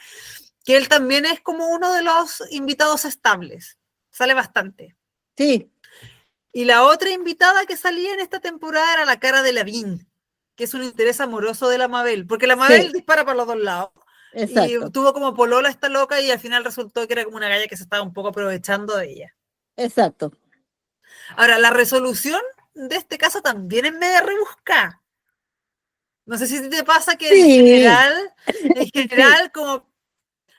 que él también es como uno de los invitados estables. Sale bastante. Sí, Y la otra invitada que salía en esta temporada era la cara de Lavín, que es un interés amoroso de la Mabel, porque la Mabel sí, dispara para los dos lados. Y exacto. tuvo como polola esta loca y al final resultó que era como una galla que se estaba un poco aprovechando de ella. Exacto. Ahora, la resolución de este caso también es media rebuscada. No sé si te pasa que Sí, en sí, general, como,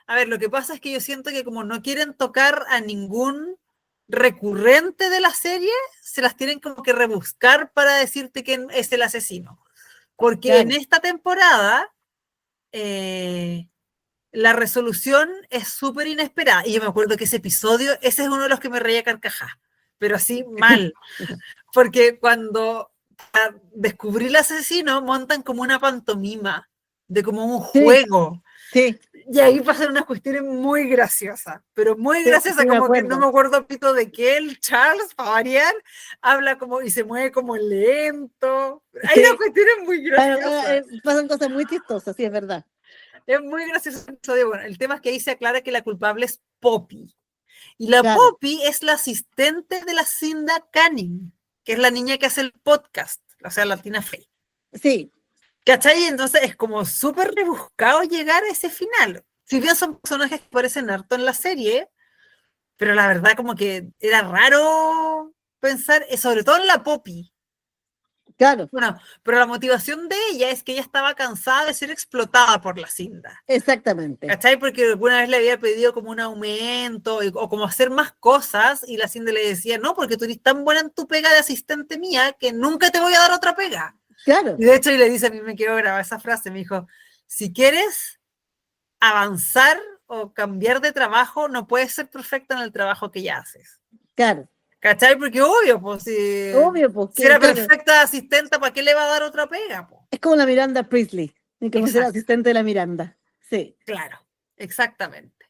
a ver, lo que pasa es que yo siento que como no quieren tocar a ningún recurrente de la serie, se las tienen como que rebuscar para decirte quién es el asesino. Porque en claro. esta temporada, la resolución es súper inesperada. Y yo me acuerdo que ese episodio, ese es uno de los que me reía carcajá, pero así mal. Porque cuando descubrí el asesino, montan como una pantomima, de como un Sí, juego. sí, Y ahí pasan unas cuestiones muy graciosas, pero muy sí, graciosas, sí, me como que no acuerdo. me acuerdo pito de que el Charles, para variar, habla como y se mueve como lento. Hay unas Sí. cuestiones muy graciosas. Pasan cosas muy chistosas, sí, es verdad. Es muy gracioso el episodio. Bueno, el tema es que ahí se aclara que la culpable es Poppy. Y la Claro. Poppy es la asistente de la Cinda Canning, que es la niña que hace el podcast, o sea, la Tina Fey. Sí, ¿Cachai? Entonces es como súper rebuscado llegar a ese final. Si bien son personajes que aparecen harto en la serie, pero la verdad como que era raro pensar, sobre todo en la Poppy. claro, Bueno, pero la motivación de ella es que ella estaba cansada de ser explotada por la Cinda. exactamente. ¿Cachai? Porque alguna vez le había pedido como un aumento o como hacer más cosas y la Cindy le decía, no, porque tú eres tan buena en tu pega de asistente mía que nunca te voy a dar otra pega. Claro, Y de hecho, y le dice, a mí me quedó grabada esa frase, me dijo, si quieres avanzar o cambiar de trabajo, no puedes ser perfecta en el trabajo que ya haces. claro. ¿Cachai? Porque obvio, pues Obvio, si porque, era claro, perfecta asistente, ¿para qué le va a dar otra pega? Pues? es como la Miranda Priestley, y como ser Exacto, asistente de la Miranda. Sí, claro, exactamente.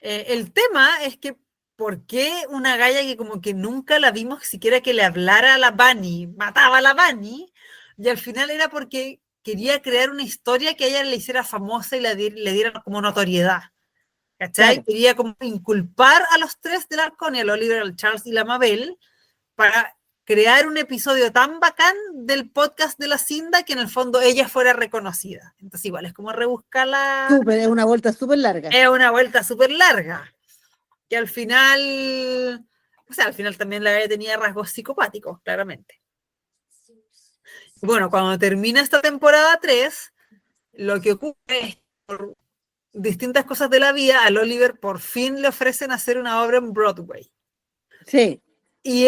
El tema es que ¿por qué una galla que como que nunca la vimos siquiera que le hablara a la Bunny, mataba a la Bunny? Y al final era porque quería crear una historia que a ella le hiciera famosa y le diera como notoriedad. ¿Cachai? Claro. Quería como inculpar a los tres del Arconia, al Oliver, al Charles y la Mabel, para crear un episodio tan bacán del podcast de la Cinda que en el fondo ella fuera reconocida. Entonces igual es como rebuscarla. Súper, es una vuelta súper larga. Es una vuelta súper larga. Que al final, o sea, al final también la tenía rasgos psicopáticos, claramente. Bueno, cuando termina esta temporada 3, lo que ocurre es que por distintas cosas de la vida, al Oliver por fin le ofrecen hacer una obra en Broadway. Sí. Y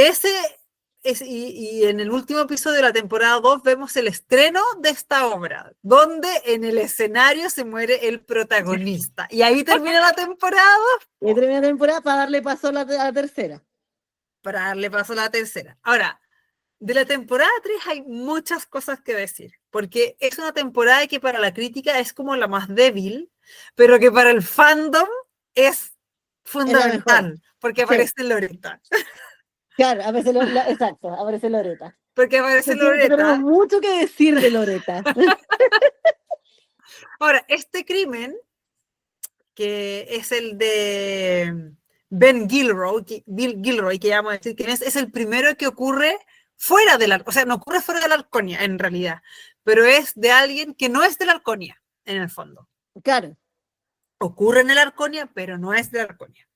y en el último episodio de la temporada 2 vemos el estreno de esta obra, donde en el escenario se muere el protagonista. Y ahí termina la temporada 2. Y termina la temporada para darle paso a la tercera. Para darle paso a la tercera. Ahora, de la temporada 3 hay muchas cosas que decir, porque es una temporada que para la crítica es como la más débil, pero que para el fandom es fundamental, porque aparece Sí. Loretta. Claro, aparece exacto, aparece Loretta. Porque aparece Tenemos Loretta. mucho que decir de Loretta. Ahora, este crimen, que es el de Ben Gilroy, que ya vamos a decir quién es el primero que ocurre fuera de la, o sea, no ocurre fuera de la Arconia en realidad, pero es de alguien que no es de la Arconia, en el fondo. Claro. Ocurre en el Arconia, pero no es de la Arconia.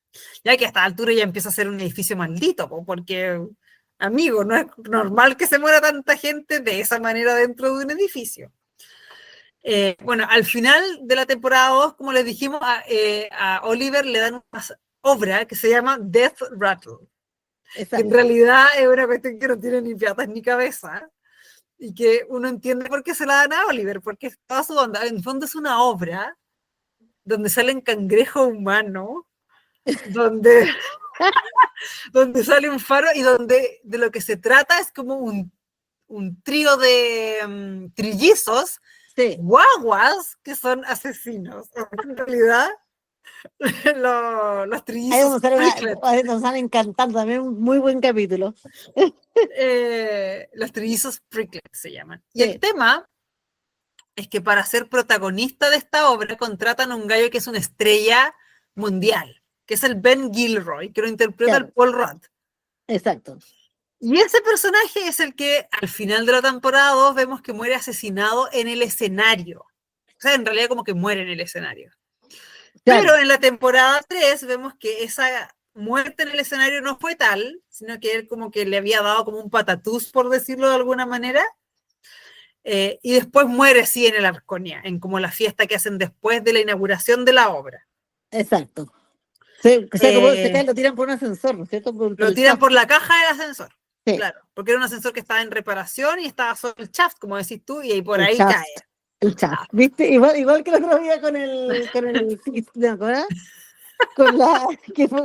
Ya que a esta altura ya empieza a ser un edificio maldito, porque, amigo, no es normal que se muera tanta gente de esa manera dentro de un edificio. Bueno, al final de la temporada 2, como les dijimos, a Oliver le dan una obra que se llama Death Rattle. Exacto. Que en realidad es una cuestión que no tiene ni patas ni cabeza, y que uno entiende por qué se la dan a Oliver, porque es toda su onda. En el fondo es una obra donde salen cangrejos humanos, donde, donde sale un faro y donde de lo que se trata es como un trío de trillizos, sí. guaguas que son asesinos. En realidad, los trillizos Ahí nos salen cantando también, un muy buen capítulo. Los trillizos Pricklet se llaman. Y Sí. el tema es que para ser protagonista de esta obra contratan a un gallo que es una estrella mundial, que es el Ben Gilroy, que lo interpreta el Paul Rudd. Exacto. Y ese personaje es el que al final de la temporada 2 vemos que muere asesinado en el escenario. O sea, en realidad como que muere en el escenario. Claro. Pero en la temporada 3 vemos que esa muerte en el escenario no fue tal, sino que él como que le había dado como un patatús, por decirlo de alguna manera, y después muere sí en el Arconia, en como la fiesta que hacen después de la inauguración de la obra. Exacto. Sí, o sea, como lo tiran por un ascensor, ¿no es cierto? Lo tiran por la caja del ascensor. Sí. Claro, porque era un ascensor que estaba en reparación y estaba solo el shaft, como decís tú, y ahí por ahí shaft. cae. El shaft, ¿viste? Igual que el otro día con el no,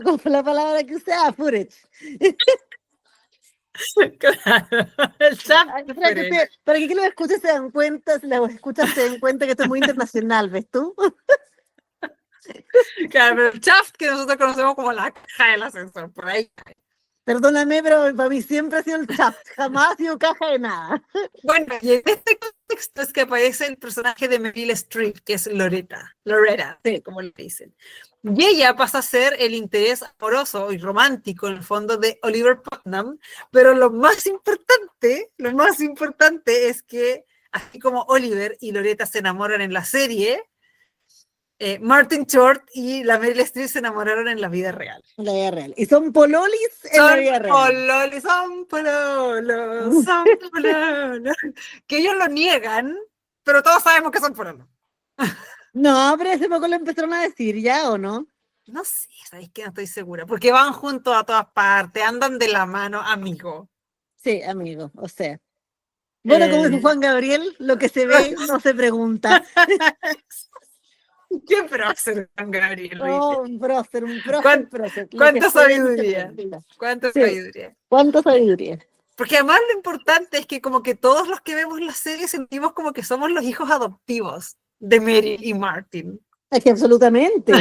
con la palabra que usaba, footage. Claro, el shaft. Para que los escuchas se dan cuenta, si los escuchas se den cuenta que esto es muy internacional, ¿ves tú? Claro, pero el shaft que nosotros conocemos como la caja del ascensor, por ahí cae. Perdóname, pero para mí siempre ha sido el shaft, jamás ha sido caja de nada. Bueno, y en este contexto es que aparece el personaje de Meryl Streep, que es Loretta, sí, como le dicen. Y ella pasa a ser el interés amoroso y romántico, en el fondo, de Oliver Putnam, pero lo más importante es que, así como Oliver y Loretta se enamoran en la serie, Martin Short y la Meryl Streep se enamoraron en la vida real. En la vida real. Y son pololis en la vida real. Son pololos. Que ellos lo niegan, pero todos sabemos que son pololos. No, pero hace poco lo empezaron a decir ya, ¿o no? No sé, sabéis que no estoy segura, porque van juntos a todas partes, andan de la mano, amigo. Sí, amigo, o sea. Bueno, como dice Juan Gabriel, lo que se ve no se pregunta. ¿Qué prócer, Juan Gabriel? Oh, un prócer. ¿Cuánta sabiduría? ¿Cuánta sabiduría? ¿Cuánta sabiduría? Porque además lo importante es que como que todos los que vemos la serie sentimos como que somos los hijos adoptivos de Meryl y Martin. Es que absolutamente.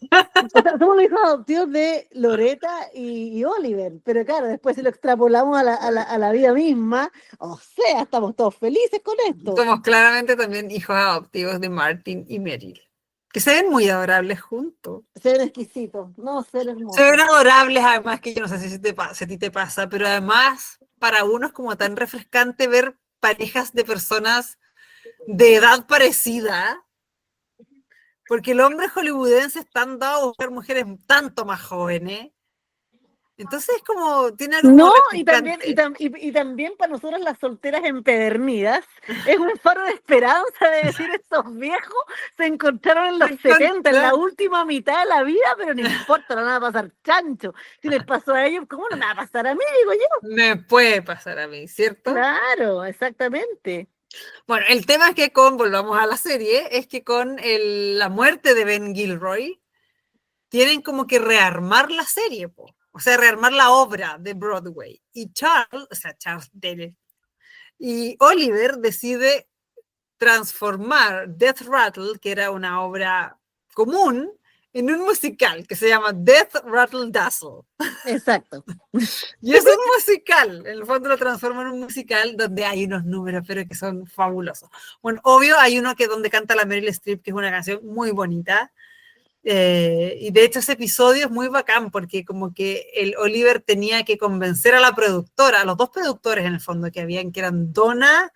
O sea, somos los hijos adoptivos de Loretta y Oliver, pero claro, después si lo extrapolamos a la vida misma, o sea, estamos todos felices con esto. Somos claramente también hijos adoptivos de Martin y Meryl, que se ven muy adorables juntos. Ser exquisitos, no, ser Se ven hermosos. adorables, además, que yo no sé si si a ti te pasa, pero además para uno es como tan refrescante ver parejas de personas de edad parecida, porque el hombre hollywoodense está dado a buscar mujeres tanto más jóvenes. Entonces es como, tiene algo como No, y también, refrescante. y también para nosotras las solteras empedernidas, es un faro de esperanza de decir, estos viejos se encontraron en Se los 70, en la encuentran. última mitad de la vida, pero no importa, no van a pasar chancho. Si les pasó a ellos, ¿cómo no me va a pasar a mí? Digo yo. Me puede pasar a mí, ¿cierto? Claro, exactamente. Bueno, el tema es que volvamos a la serie, es que con la muerte de Ben Gilroy, tienen como que rearmar la serie, po. O sea, rearmar la obra de Broadway. Y Charles Dene, y Oliver decide transformar Death Rattle, que era una obra común, en un musical que se llama Death Rattle Dazzle. Exacto. Y es un musical, en el fondo lo transforma en un musical donde hay unos números, pero que son fabulosos. Bueno, obvio, hay uno que donde canta la Meryl Streep, que es una canción muy bonita. Y de hecho ese episodio es muy bacán porque como que el Oliver tenía que convencer a la productora, a los dos productores en el fondo que habían, que eran Donna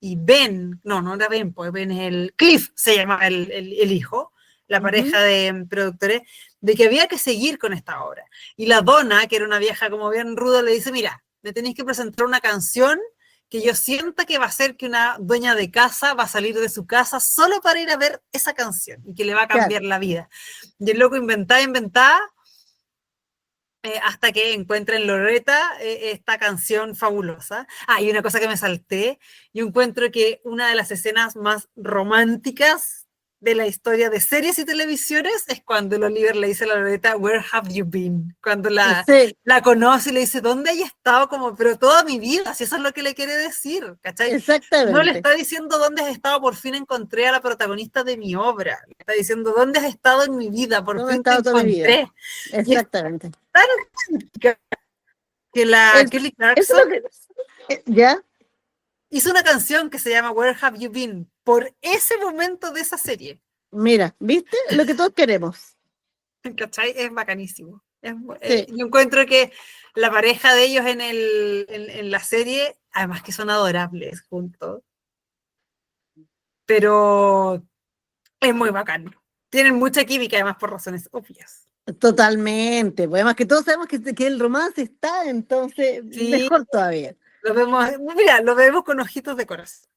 y Ben, no era Ben, pues Ben es Cliff se llama el hijo, la pareja de productores, de que había que seguir con esta obra. Y la Donna, que era una vieja como bien ruda, le dice, mira, me tenéis que presentar una canción que yo sienta que va a ser que una dueña de casa va a salir de su casa solo para ir a ver esa canción y que le va a Claro. cambiar la vida. Y el loco inventaba, hasta que encuentra en Loretta esta canción fabulosa. Ah, y una cosa que me salté, yo encuentro que una de las escenas más románticas de la historia de series y televisiones es cuando el Oliver le dice a la Loretta, "Where have you been?" Cuando Sí, la conoce y le dice, ¿dónde hay estado? Como, pero toda mi vida, si eso es lo que le quiere decir, ¿cachai? No le exactamente. está diciendo dónde has estado, por fin encontré a la protagonista de mi obra. Le está diciendo, ¿dónde has estado en mi vida? Por ¿Dónde ha fin te estado toda mi vida? encontré. Y es Exactamente. tan que la Es, Kelly eso Clarkson es lo que... ¿Ya? hizo una canción que se llama Where Have You Been por ese momento de esa serie. Mira, ¿viste? Lo que todos queremos. ¿Cachai? Es bacanísimo. Sí. Yo encuentro que la pareja de ellos en la serie, además que son adorables juntos, pero es muy bacán. Tienen mucha química, además por razones obvias. Totalmente, pues además que todos sabemos que el romance está, entonces Sí, mejor todavía. lo vemos, mira, lo vemos con ojitos de corazón.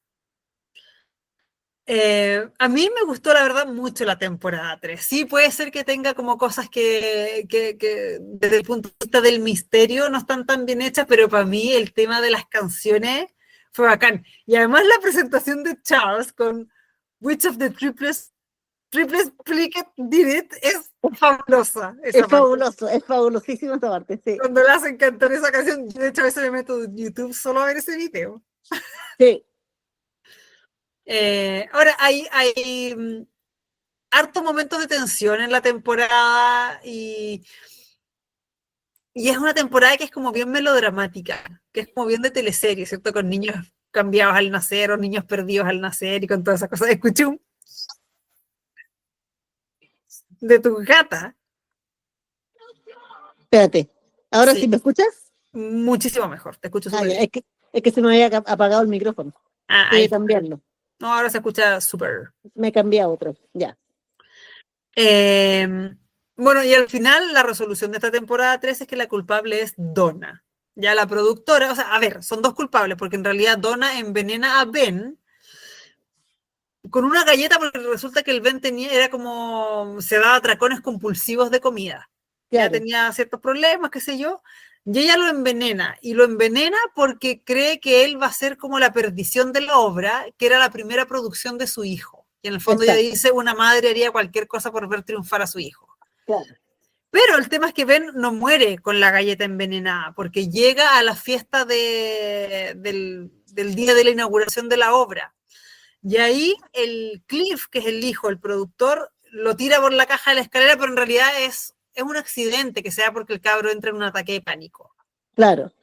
A mí me gustó, la verdad, mucho la temporada 3. Sí, puede ser que tenga como cosas que desde el punto de vista del misterio no están tan bien hechas, pero para mí el tema de las canciones fue bacán. Y además la presentación de Charles con Which of the Triplets Plicket Did It es fabulosa esa parte. Es fabulosísimo esta parte, sí. Cuando le hacen cantar esa canción, yo de hecho a veces me meto en YouTube solo a ver ese video. Sí, Ahora, hay hartos momentos de tensión en la temporada y es una temporada que es como bien melodramática, que es como bien de teleserie, ¿cierto? Con niños cambiados al nacer o niños perdidos al nacer y con todas esas cosas. Escuché de tu gata, espérate. Ahora sí, sí, ¿me escuchas? muchísimo mejor, te escucho Ah, súper ya, bien. es que se me había apagado el micrófono. Ah, Tuve ahí que está. cambiarlo. No, ahora se escucha súper. Me cambié a otro. Ya. Eh, bueno, y al final la resolución de esta temporada 3 es que la culpable es Donna. Ya la productora, o sea, a ver, son dos culpables, porque en realidad Donna envenena a Ben con una galleta porque resulta que el Ben era como, se daba atracones compulsivos de comida. Ya Claro, tenía ciertos problemas, qué sé yo, y ella lo envenena, y lo envenena porque cree que él va a ser como la perdición de la obra, que era la primera producción de su hijo. Y en el fondo ella exacto. dice, una madre haría cualquier cosa por ver triunfar a su hijo. Claro, Pero el tema es que Ben no muere con la galleta envenenada, porque llega a la fiesta del día de la inauguración de la obra. Y ahí el Cliff, que es el hijo, el productor, lo tira por la caja de la escalera, pero en realidad es un accidente que sea porque el cabro entra en un ataque de pánico. Claro.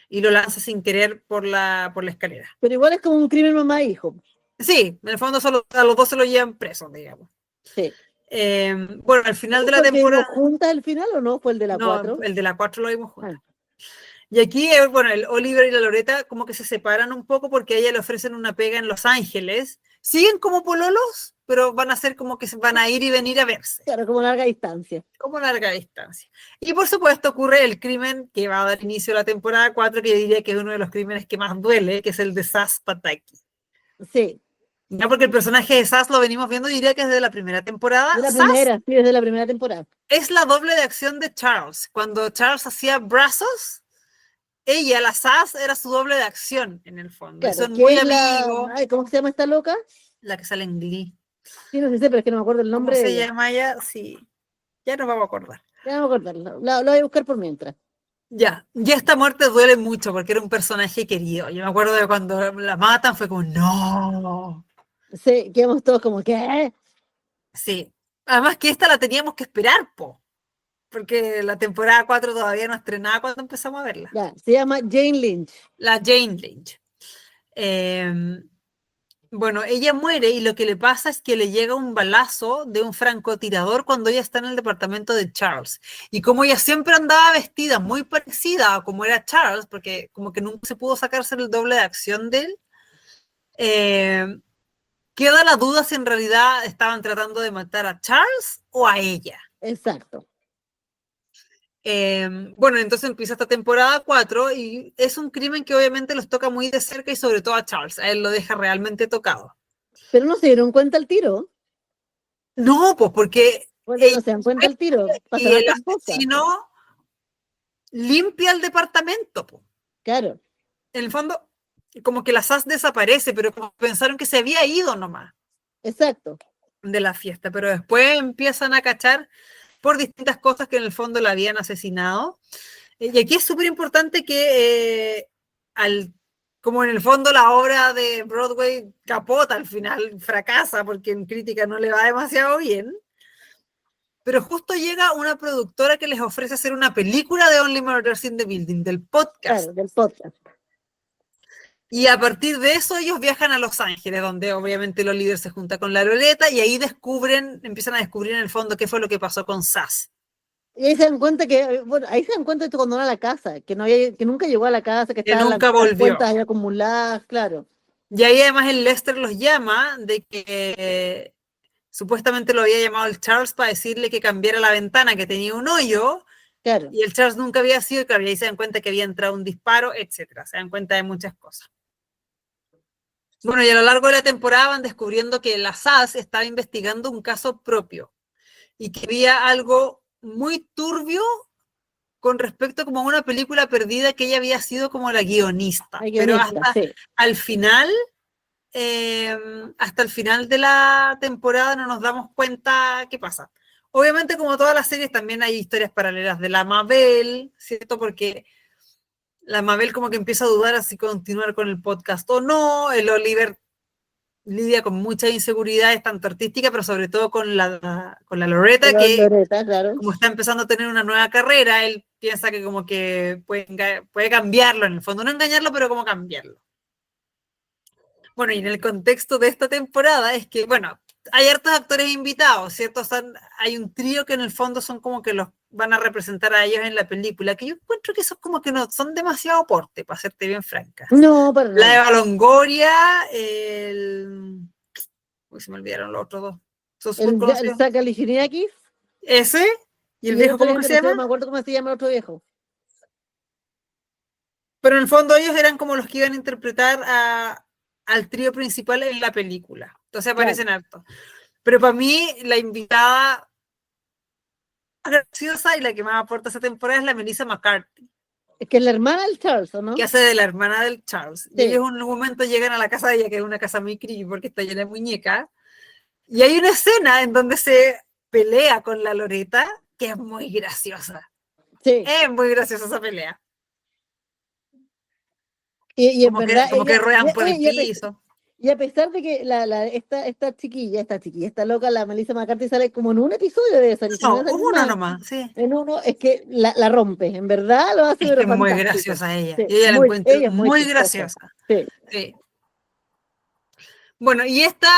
Y lo lanza sin querer por la escalera. Pero igual es como un crimen mamá-hijo. Sí, en el fondo a los dos se lo llevan presos, digamos. Sí. Bueno, al final de la ¿Fue el que vimos temporada... juntas al final o no? ¿Fue el de la No, 4? el de la 4 lo vimos juntos. Ah. Y aquí, bueno, el Oliver y la Loretta como que se separan un poco porque a ella le ofrecen una pega en Los Ángeles. Siguen como pololos, pero van a ser como que se van a ir y venir a verse. Claro, como larga distancia. Como larga distancia. Y por supuesto ocurre el crimen que va a dar inicio a la temporada 4, que yo diría que es uno de los crímenes que más duele, que es el de Sas Pataki. Sí. Ya porque el personaje de Sas lo venimos viendo, diría que es de la primera temporada. De la Sas primera, sí, desde la primera temporada. es la doble de acción de Charles. Cuando Charles hacía brazos, ella, la Sas, era su doble de acción en el fondo. Claro, Y son que muy es la... amigos. Ay, ¿cómo se llama esta loca? La que sale en Glee. Sí, no sé, pero es que no me acuerdo el ¿Cómo nombre de se ella. llama ella? Sí, ya nos vamos a acordar. Ya no me acuerdo, lo voy a buscar por mientras. Ya, y esta muerte duele mucho porque era un personaje querido. Yo me acuerdo de cuando la matan, fue como, no. Sí, quedamos todos como, ¿qué? Sí, además que esta la teníamos que esperar, porque la temporada 4 todavía no estrenaba cuando empezamos a verla. Ya, se llama Jane Lynch. La Jane Lynch. Bueno, ella muere y lo que le pasa es que le llega un balazo de un francotirador cuando ella está en el departamento de Charles. Y como ella siempre andaba vestida muy parecida a como era Charles, porque como que nunca se pudo sacarse el doble de acción de él, queda la duda si en realidad estaban tratando de matar a Charles o a ella. Exacto. Bueno, entonces empieza esta temporada 4 y es un crimen que obviamente los toca muy de cerca y sobre todo a Charles. A él lo deja realmente tocado. Pero no se dieron cuenta el tiro. No, pues porque Bueno, no se dan cuenta el tiro. y Pasan el hartas cosas. asesino limpia el departamento. Po. Claro. En el fondo, como que la SAS desaparece, pero como pensaron que se había ido nomás Exacto. de la fiesta, pero después empiezan a cachar por distintas cosas que en el fondo la habían asesinado. Y aquí es súper importante que como en el fondo la obra de Broadway capota al final, fracasa porque en crítica no le va demasiado bien, pero justo llega una productora que les ofrece hacer una película de Only Murders in the Building, del podcast. Claro, del podcast. Y a partir de eso ellos viajan a Los Ángeles, donde obviamente los líderes se junta con la Loretta y ahí empiezan a descubrir en el fondo qué fue lo que pasó con Sass. Y ahí se dan cuenta que, bueno, ahí se dan cuenta de esto cuando van a la casa, que no había, que nunca llegó a la casa, que Que estaban nunca las volvió. cuentas ahí acumuladas, claro. Y ahí además el Lester los llama de que supuestamente lo había llamado el Charles para decirle que cambiara la ventana, que tenía un hoyo, Claro. y el Charles nunca había sido, y claro, y ahí se dan cuenta que había entrado un disparo, etcétera. Se dan cuenta de muchas cosas. Bueno, y a lo largo de la temporada van descubriendo que la SAS estaba investigando un caso propio y que había algo muy turbio con respecto como a una película perdida que ella había sido como la guionista. Pero hasta sí. al final, hasta el final de la temporada no nos damos cuenta qué pasa. Obviamente, como todas las series, también hay historias paralelas de la Mabel, ¿cierto? Porque la Mabel como que empieza a dudar a si continuar con el podcast o no, el Oliver lidia con muchas inseguridades, tanto artísticas, pero sobre todo con la Loretta, que Loretta, claro. como está empezando a tener una nueva carrera, él piensa que como que puede cambiarlo en el fondo, no engañarlo, pero como cambiarlo. Bueno, y en el contexto de esta temporada es que, bueno, hay hartos actores invitados, ¿cierto? O sea, hay un trío que en el fondo son como que los van a representar a ellos en la película, que yo encuentro que esos como que no son demasiado aporte, para serte bien franca. No, para La nada. Eva Longoria, uy, se me olvidaron los otros dos. El Saka Lichiniakis. Ese, y el Y viejo, ¿cómo que se llama? No me acuerdo cómo se llama el otro viejo. Pero en el fondo ellos eran como los que iban a interpretar al trío principal en la película. Entonces aparecen Claro. hartos. Pero para mí, la invitada graciosa y la que más aporta esa temporada es la Melissa McCarthy. Es que es la hermana del Charles, ¿o no? Que hace de la hermana del Charles. Sí. Y ellos en un momento llegan a la casa de ella, que es una casa muy creepy porque está llena de muñecas. Y hay una escena en donde se pelea con la Loretta, que es muy graciosa. Sí. Es muy graciosa esa pelea. Y en Como verdad, que ruedan por el piso. Y a pesar de que esta loca, la Melissa McCarthy, sale como en un episodio de esa, y si no No, va a salir uno más, nomás, sí. en uno, es que la rompe, en verdad lo hace, Es que pero es muy fantástico. graciosa ella. Sí, Y ella la encuentro ella es muy muy chistosa. graciosa. Sí, Sí. Bueno, y esta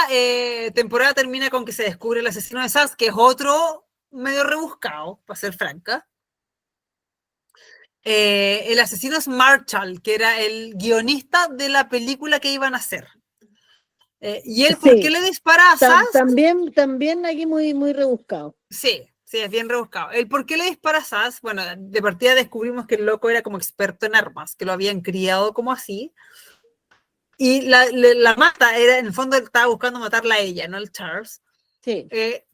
temporada termina con que se descubre el asesino de Sass, que es otro medio rebuscado, para ser franca. El asesino es Marshall, que era el guionista de la película que iban a hacer. ¿Y él por qué sí. le dispara a Sass? También aquí muy rebuscado. Sí, sí, es bien rebuscado. ¿El por qué le dispara a Sass? Bueno, de partida descubrimos que el loco era como experto en armas, que lo habían criado como así. Y la mata, en el fondo estaba buscando matarla a ella, no al Charles. Sí,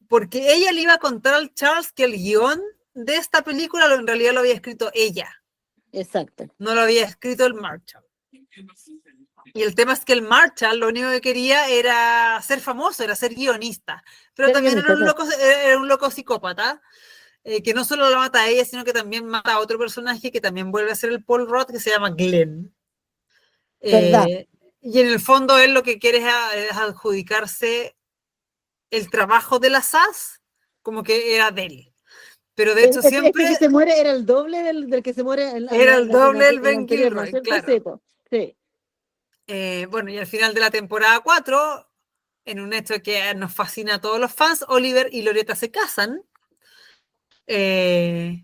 Porque ella le iba a contar al Charles que el guión de esta película en realidad lo había escrito ella, exacto. no lo había escrito el Marshall. Y el tema es que el Marshall lo único que quería era ser famoso, era ser guionista, pero Pero también guionista, era un loco psicópata, que no solo la mata a ella, sino que también mata a otro personaje que también vuelve a ser el Paul Rudd, que se llama Glenn. verdad. Y en el fondo él lo que quiere es adjudicarse el trabajo de la SAS como que era de él. Pero de hecho Este que siempre se muere era el doble del que se muere era el doble del en la Ben anterior, ¿no es Gilroy, cierto? claro. Sí. Bueno, y al final de la temporada 4, en un hecho que nos fascina a todos los fans, Oliver y Loretta se casan. Eh,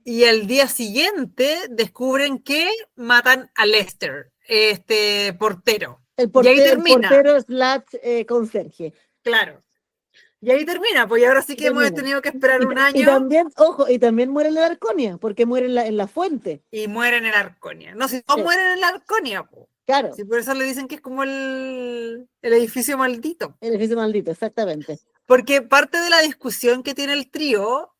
y al día siguiente descubren que matan a Lester, este portero. Y ahí El termina, portero slash conserje. claro. Y ahí termina, pues y ahora sí Y que hemos termina. tenido que esperar un Y año también, ojo, y también muere en la Arconia, porque muere en la fuente. y mueren en el Arconia. No, si todos Sí, mueren en el Arconia, pues. claro, Si por eso le dicen que es como el edificio maldito. el edificio maldito, exactamente. Porque parte de la discusión que tiene el trío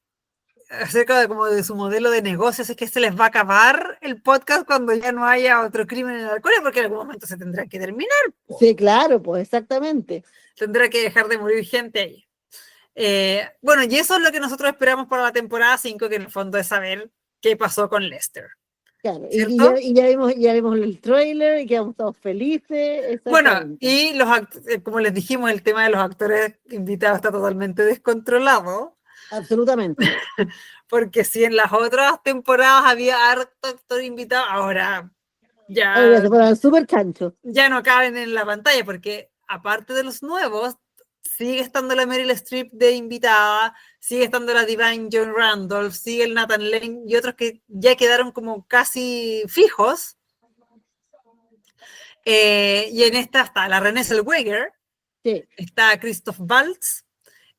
acerca de, como de su modelo de negocios es que se les va a acabar el podcast cuando ya no haya otro crimen en el alcohol, porque en algún momento se tendrá que terminar, po. Sí, claro, pues exactamente. Tendrá que dejar de morir gente ahí. Bueno, y eso es lo que nosotros esperamos para la temporada 5, que en el fondo es saber qué pasó con Lester, Claro, ¿cierto? ya vimos el trailer y quedamos todos felices, Bueno, exactamente. y como les dijimos, el tema de los actores invitados está totalmente descontrolado. Absolutamente. Porque si en las otras temporadas había harto actor invitado, ahora Ahora ya ya, se fueron al super chancho. ya no caben en la pantalla, porque aparte de los nuevos, sigue estando la Meryl Streep de invitada, sigue estando la Divine John Randolph, sigue el Nathan Lane y otros que ya quedaron como casi fijos. Y en esta está la Renée Zellweger, Sí. está Christoph Waltz,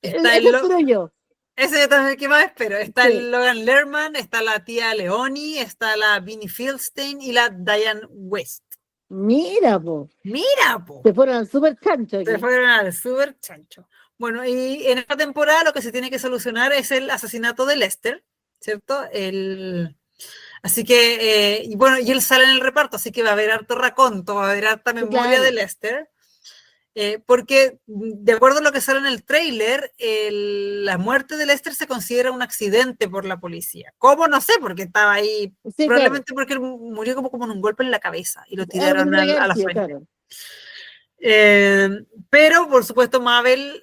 está Eso espero yo. ese es también el que más espero. Está Sí. el Logan Lerman, está la tía Leoni, está la Vinnie Fieldstein y la Diane West. Mira, po. Mira, po. Se fueron al super chancho Se aquí. fueron al super chancho. Bueno, y en esta temporada lo que se tiene que solucionar es el asesinato de Lester, ¿cierto? Así que, y bueno, y él sale en el reparto, así que va a haber harto raconto, va a haber harta Sí, memoria de claro. Lester. Porque de acuerdo a lo que sale en el tráiler, la muerte de Lester se considera un accidente por la policía. ¿Cómo? No sé, porque estaba ahí, Sí, claro. probablemente porque él murió como en un golpe en la cabeza y lo Algo tiraron tendría que a haber la sido, fuente. claro. Pero, por supuesto, Mabel,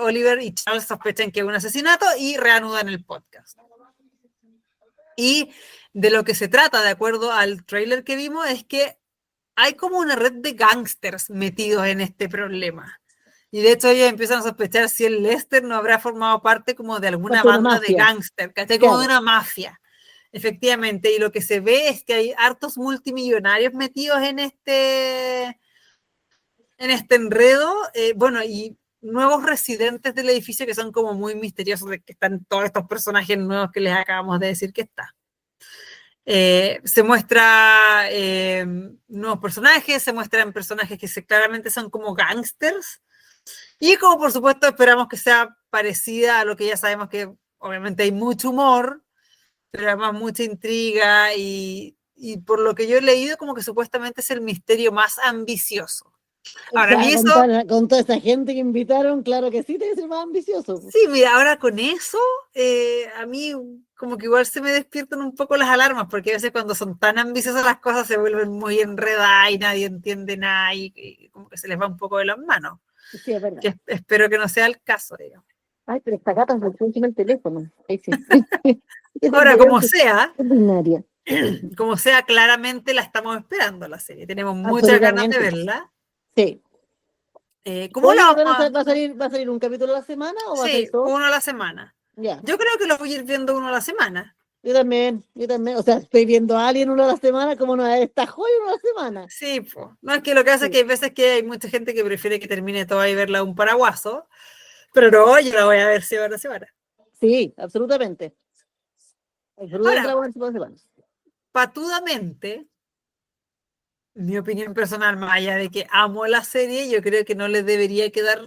Oliver y Charles sospechan que es un asesinato y reanudan el podcast. Y de lo que se trata, de acuerdo al tráiler que vimos, es que hay como una red de gángsters metidos en este problema. Y de hecho ellos empiezan a sospechar si el Lester no habrá formado parte como de alguna Parte de una banda de mafia. gángster, ¿cachai? Como de Claro. una mafia, efectivamente. Y lo que se ve es que hay hartos multimillonarios metidos en este enredo, bueno, y nuevos residentes del edificio que son como muy misteriosos, de que están todos estos personajes nuevos que les acabamos de decir que está. Se muestra nuevos personajes, se muestran personajes que claramente son como gángsters y como por supuesto esperamos que sea parecida a lo que ya sabemos que obviamente hay mucho humor, pero además mucha intriga y por lo que yo he leído como que supuestamente es el misterio más ambicioso. Ahora, a mí eso, Con toda esa gente que invitaron, claro que sí, tiene que ser más ambicioso. sí, mira, ahora con eso, a mí como que igual se me despiertan un poco las alarmas, porque a veces cuando son tan ambiciosas las cosas se vuelven muy enredadas y nadie entiende nada y como que se les va un poco de las manos. Sí, es verdad. Que espero que no sea el caso, digamos. Ay, pero esta gata se fue encima del teléfono. Ahí sí. Ahora, Ordinaria. como sea, claramente la estamos esperando la serie. Tenemos muchas ganas de Absolutamente. verla. Sí. ¿Cómo Oye, la ¿y vamos a...? va a salir un capítulo a la semana o va a salir Sí, todo? uno a la semana. Ya. Yo creo que lo voy a ir viendo uno a la semana. Yo también, yo también. O sea, estoy viendo a alguien uno a la semana, como no está joya uno a la semana. Sí, pues. No, es que lo que hace es Sí, que hay veces que hay mucha gente que prefiere que termine toda y verla un paraguaso, pero no, yo la voy a ver semana a semana. sí, absolutamente. Absolutamente la Ahora, buena semana. patudamente, mi opinión personal, más allá de que amo la serie, yo creo que no les debería quedar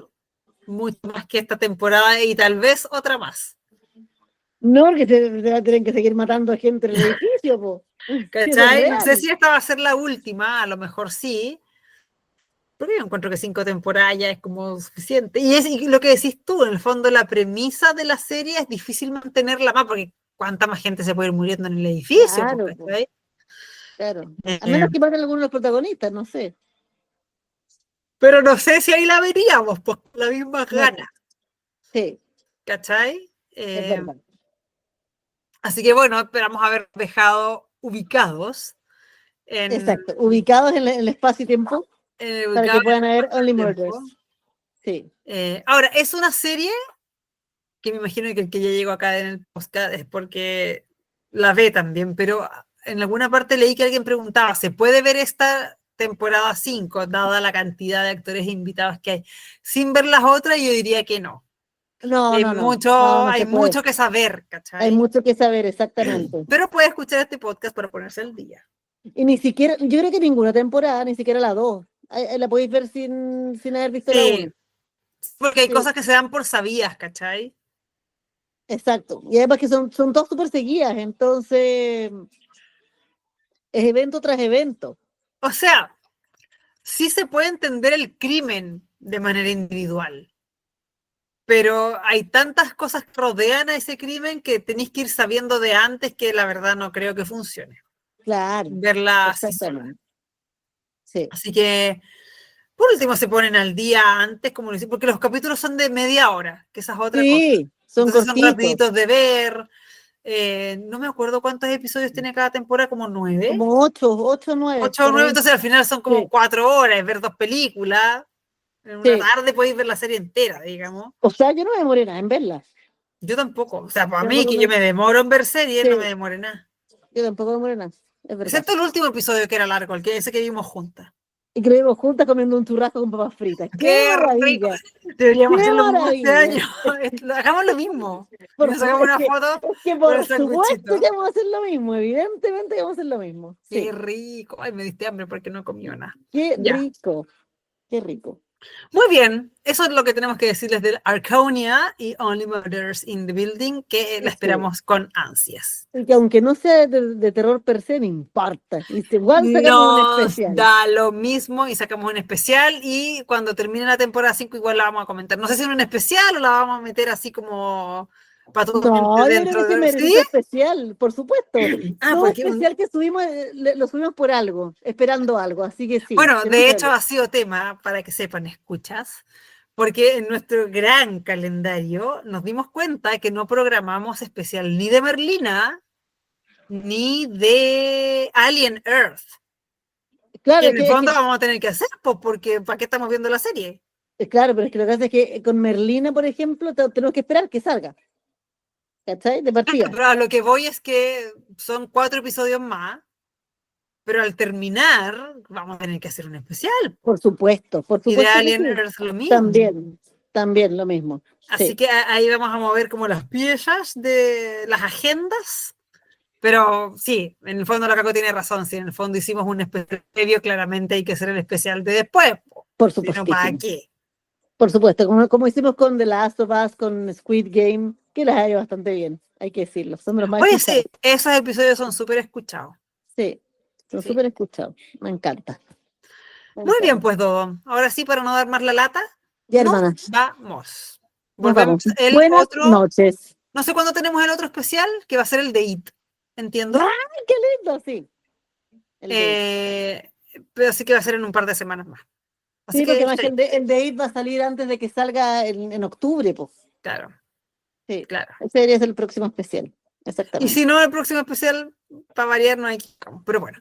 mucho más que esta temporada y tal vez otra más. No, porque se va a tener que seguir matando a gente en el edificio, po. Sí, eso es ¿Cachai? No sé real. si esta va a ser la última, a lo mejor sí, porque yo encuentro que 5 temporadas ya es como suficiente. Y lo que decís tú, en el fondo, la premisa de la serie es difícil mantenerla más, porque cuánta más gente se puede ir muriendo en el edificio, Claro, po, ¿cachai? claro. A Eh, menos que maten algunos de los protagonistas, no sé. pero no sé si ahí la veríamos, pues con las mismas No, ganas, po. Sí, ¿cachai? es verdad. Así que bueno, esperamos haber dejado ubicados Exacto. Ubicados en el espacio y tiempo para que ubicados puedan en haber el Only tiempo. Murders. Sí. Ahora, es una serie que me imagino que el que ya llegó acá en el podcast es porque la ve también, pero en alguna parte leí que alguien preguntaba, ¿se puede ver esta temporada 5 dada la cantidad de actores invitados que hay, sin ver las otras? Yo diría que no. No, Hay no, no. mucho, No, no hay se puede. mucho que saber, Hay ¿cachai? mucho que saber, exactamente. Pero puede escuchar este podcast para ponerse al día. Y ni siquiera, yo creo que ninguna temporada, ni siquiera la 2 la podéis ver sin haber visto la Sí, uno. porque hay Sí, cosas que se dan por sabidas, ¿cachai? exacto. Y además que son todas súper seguidas, entonces es evento tras evento. O sea, sí se puede entender el crimen de manera individual, pero hay tantas cosas que rodean a ese crimen que tenéis que ir sabiendo de antes que la verdad no creo que funcione Claro, verla así sola. exactamente. Sí, Así que, por último, se ponen al día antes, como lo dicen, porque los capítulos son de media hora, que esa es otra cosa. sí, son Entonces son cortitos, rapiditos de ver. No me acuerdo cuántos episodios tiene cada temporada, como 9, como 8, 9, 8 o por 9, ahí. entonces al final son como Sí, 4 horas, ver 2 películas. En una sí. tarde podéis ver la serie entera, digamos. O sea, yo no me demoré nada en verla. Yo tampoco. O sea, para Yo mí, tampoco que yo me, me demoro en ver series, no me sí, demore nada. yo tampoco me demoré nada, es verdad. Excepto el último episodio que era largo, ese que vimos juntas. Y que lo vimos juntas comiendo un churrasco con papas fritas. ¡Qué ¡Qué rico! maravilla! ¡Qué Deberíamos hacerlo más este maravilla! año. Hagamos lo mismo. Y nos sacamos una foto Es que con el por supuesto sándwichito. que vamos a hacer lo mismo, evidentemente que vamos a hacer lo mismo. ¡Qué Sí, rico! Ay, me diste hambre porque no comió nada. qué Ya. rico, qué rico. Muy bien. Eso es lo que tenemos que decirles de Arconia y Only Murders in the Building, que la Sí. esperamos con ansias. Y que aunque no sea de terror per se, no importa. Y igual sacamos un Nos especial. da lo mismo y sacamos un especial y cuando termine la temporada 5 igual la vamos a comentar. No sé si en un especial o la vamos a meter así como patudamente No, yo creo que dentro se de... merece ¿Sí? su especial, por supuesto. Ah, Todo porque... especial que subimos, lo subimos por algo, esperando algo. Así que sí, Bueno, que no de se hecho hable. ha sido tema, para que sepan, escuchas, porque en nuestro gran calendario nos dimos cuenta que no programamos especial ni de Merlina ni de Alien Earth. Y Claro, en el fondo vamos a tener que hacer, pues, porque ¿para qué estamos viendo la serie? claro, pero es que lo que pasa es que con Merlina, por ejemplo, tenemos que esperar que salga. ¿Cachai? De partida. Pero a lo que voy es que son 4 episodios más, pero al terminar vamos a tener que hacer un especial. Por Y de supuesto que Alien sí. Earth lo mismo. También, también lo mismo. Así Sí. que ahí vamos a mover como las piezas de las agendas. Pero sí, en el fondo la Caco tiene razón. Si en el fondo hicimos un especial previo, claramente hay que hacer el especial de después. Por Si no, ¿para supuestísimo. qué? Por supuesto, como hicimos con The Last of Us, con Squid Game, que las ha ido bastante bien, hay que decirlo. Son de los más Oye, escuchados. sí, esos episodios son súper escuchados. Sí, son Sí. súper escuchados. Me encanta. Muy bien, pues, Dodo. Ahora sí, para no dar más la lata, Ya, nos hermana, vamos. nos Volvemos vamos. el Buenas otro, noches. no sé cuándo tenemos el otro especial, que va a ser el de IT, entiendo. ¡Ay, qué lindo! Sí, el de Eh, pero sí que va a ser en un par de semanas más. Así Sí, porque que, más sí, el de It va a salir antes de que salga en octubre, pues. claro, Sí, claro. ese debería ser el próximo especial. Y si Exactamente. no, el próximo especial, para variar, no hay que... Pero bueno,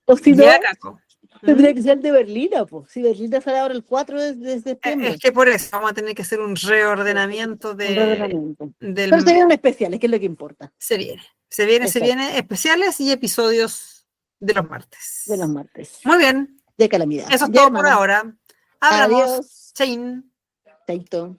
O si ya, no, Caco. ¿Mm? tendría que ser de Berlina, pues. Si Berlina sale ahora el 4 de Es septiembre. que por eso vamos a tener que hacer un Sí, reordenamiento un reordenamiento. Pero del... serían especiales, que es lo que importa. Se viene, se viene, se Exacto. viene, especiales y episodios de los De los martes. martes. Muy bien, De calamidad. eso es Ya, todo por hermana. ahora. Hablamos. Adiós. Chain. Chaito.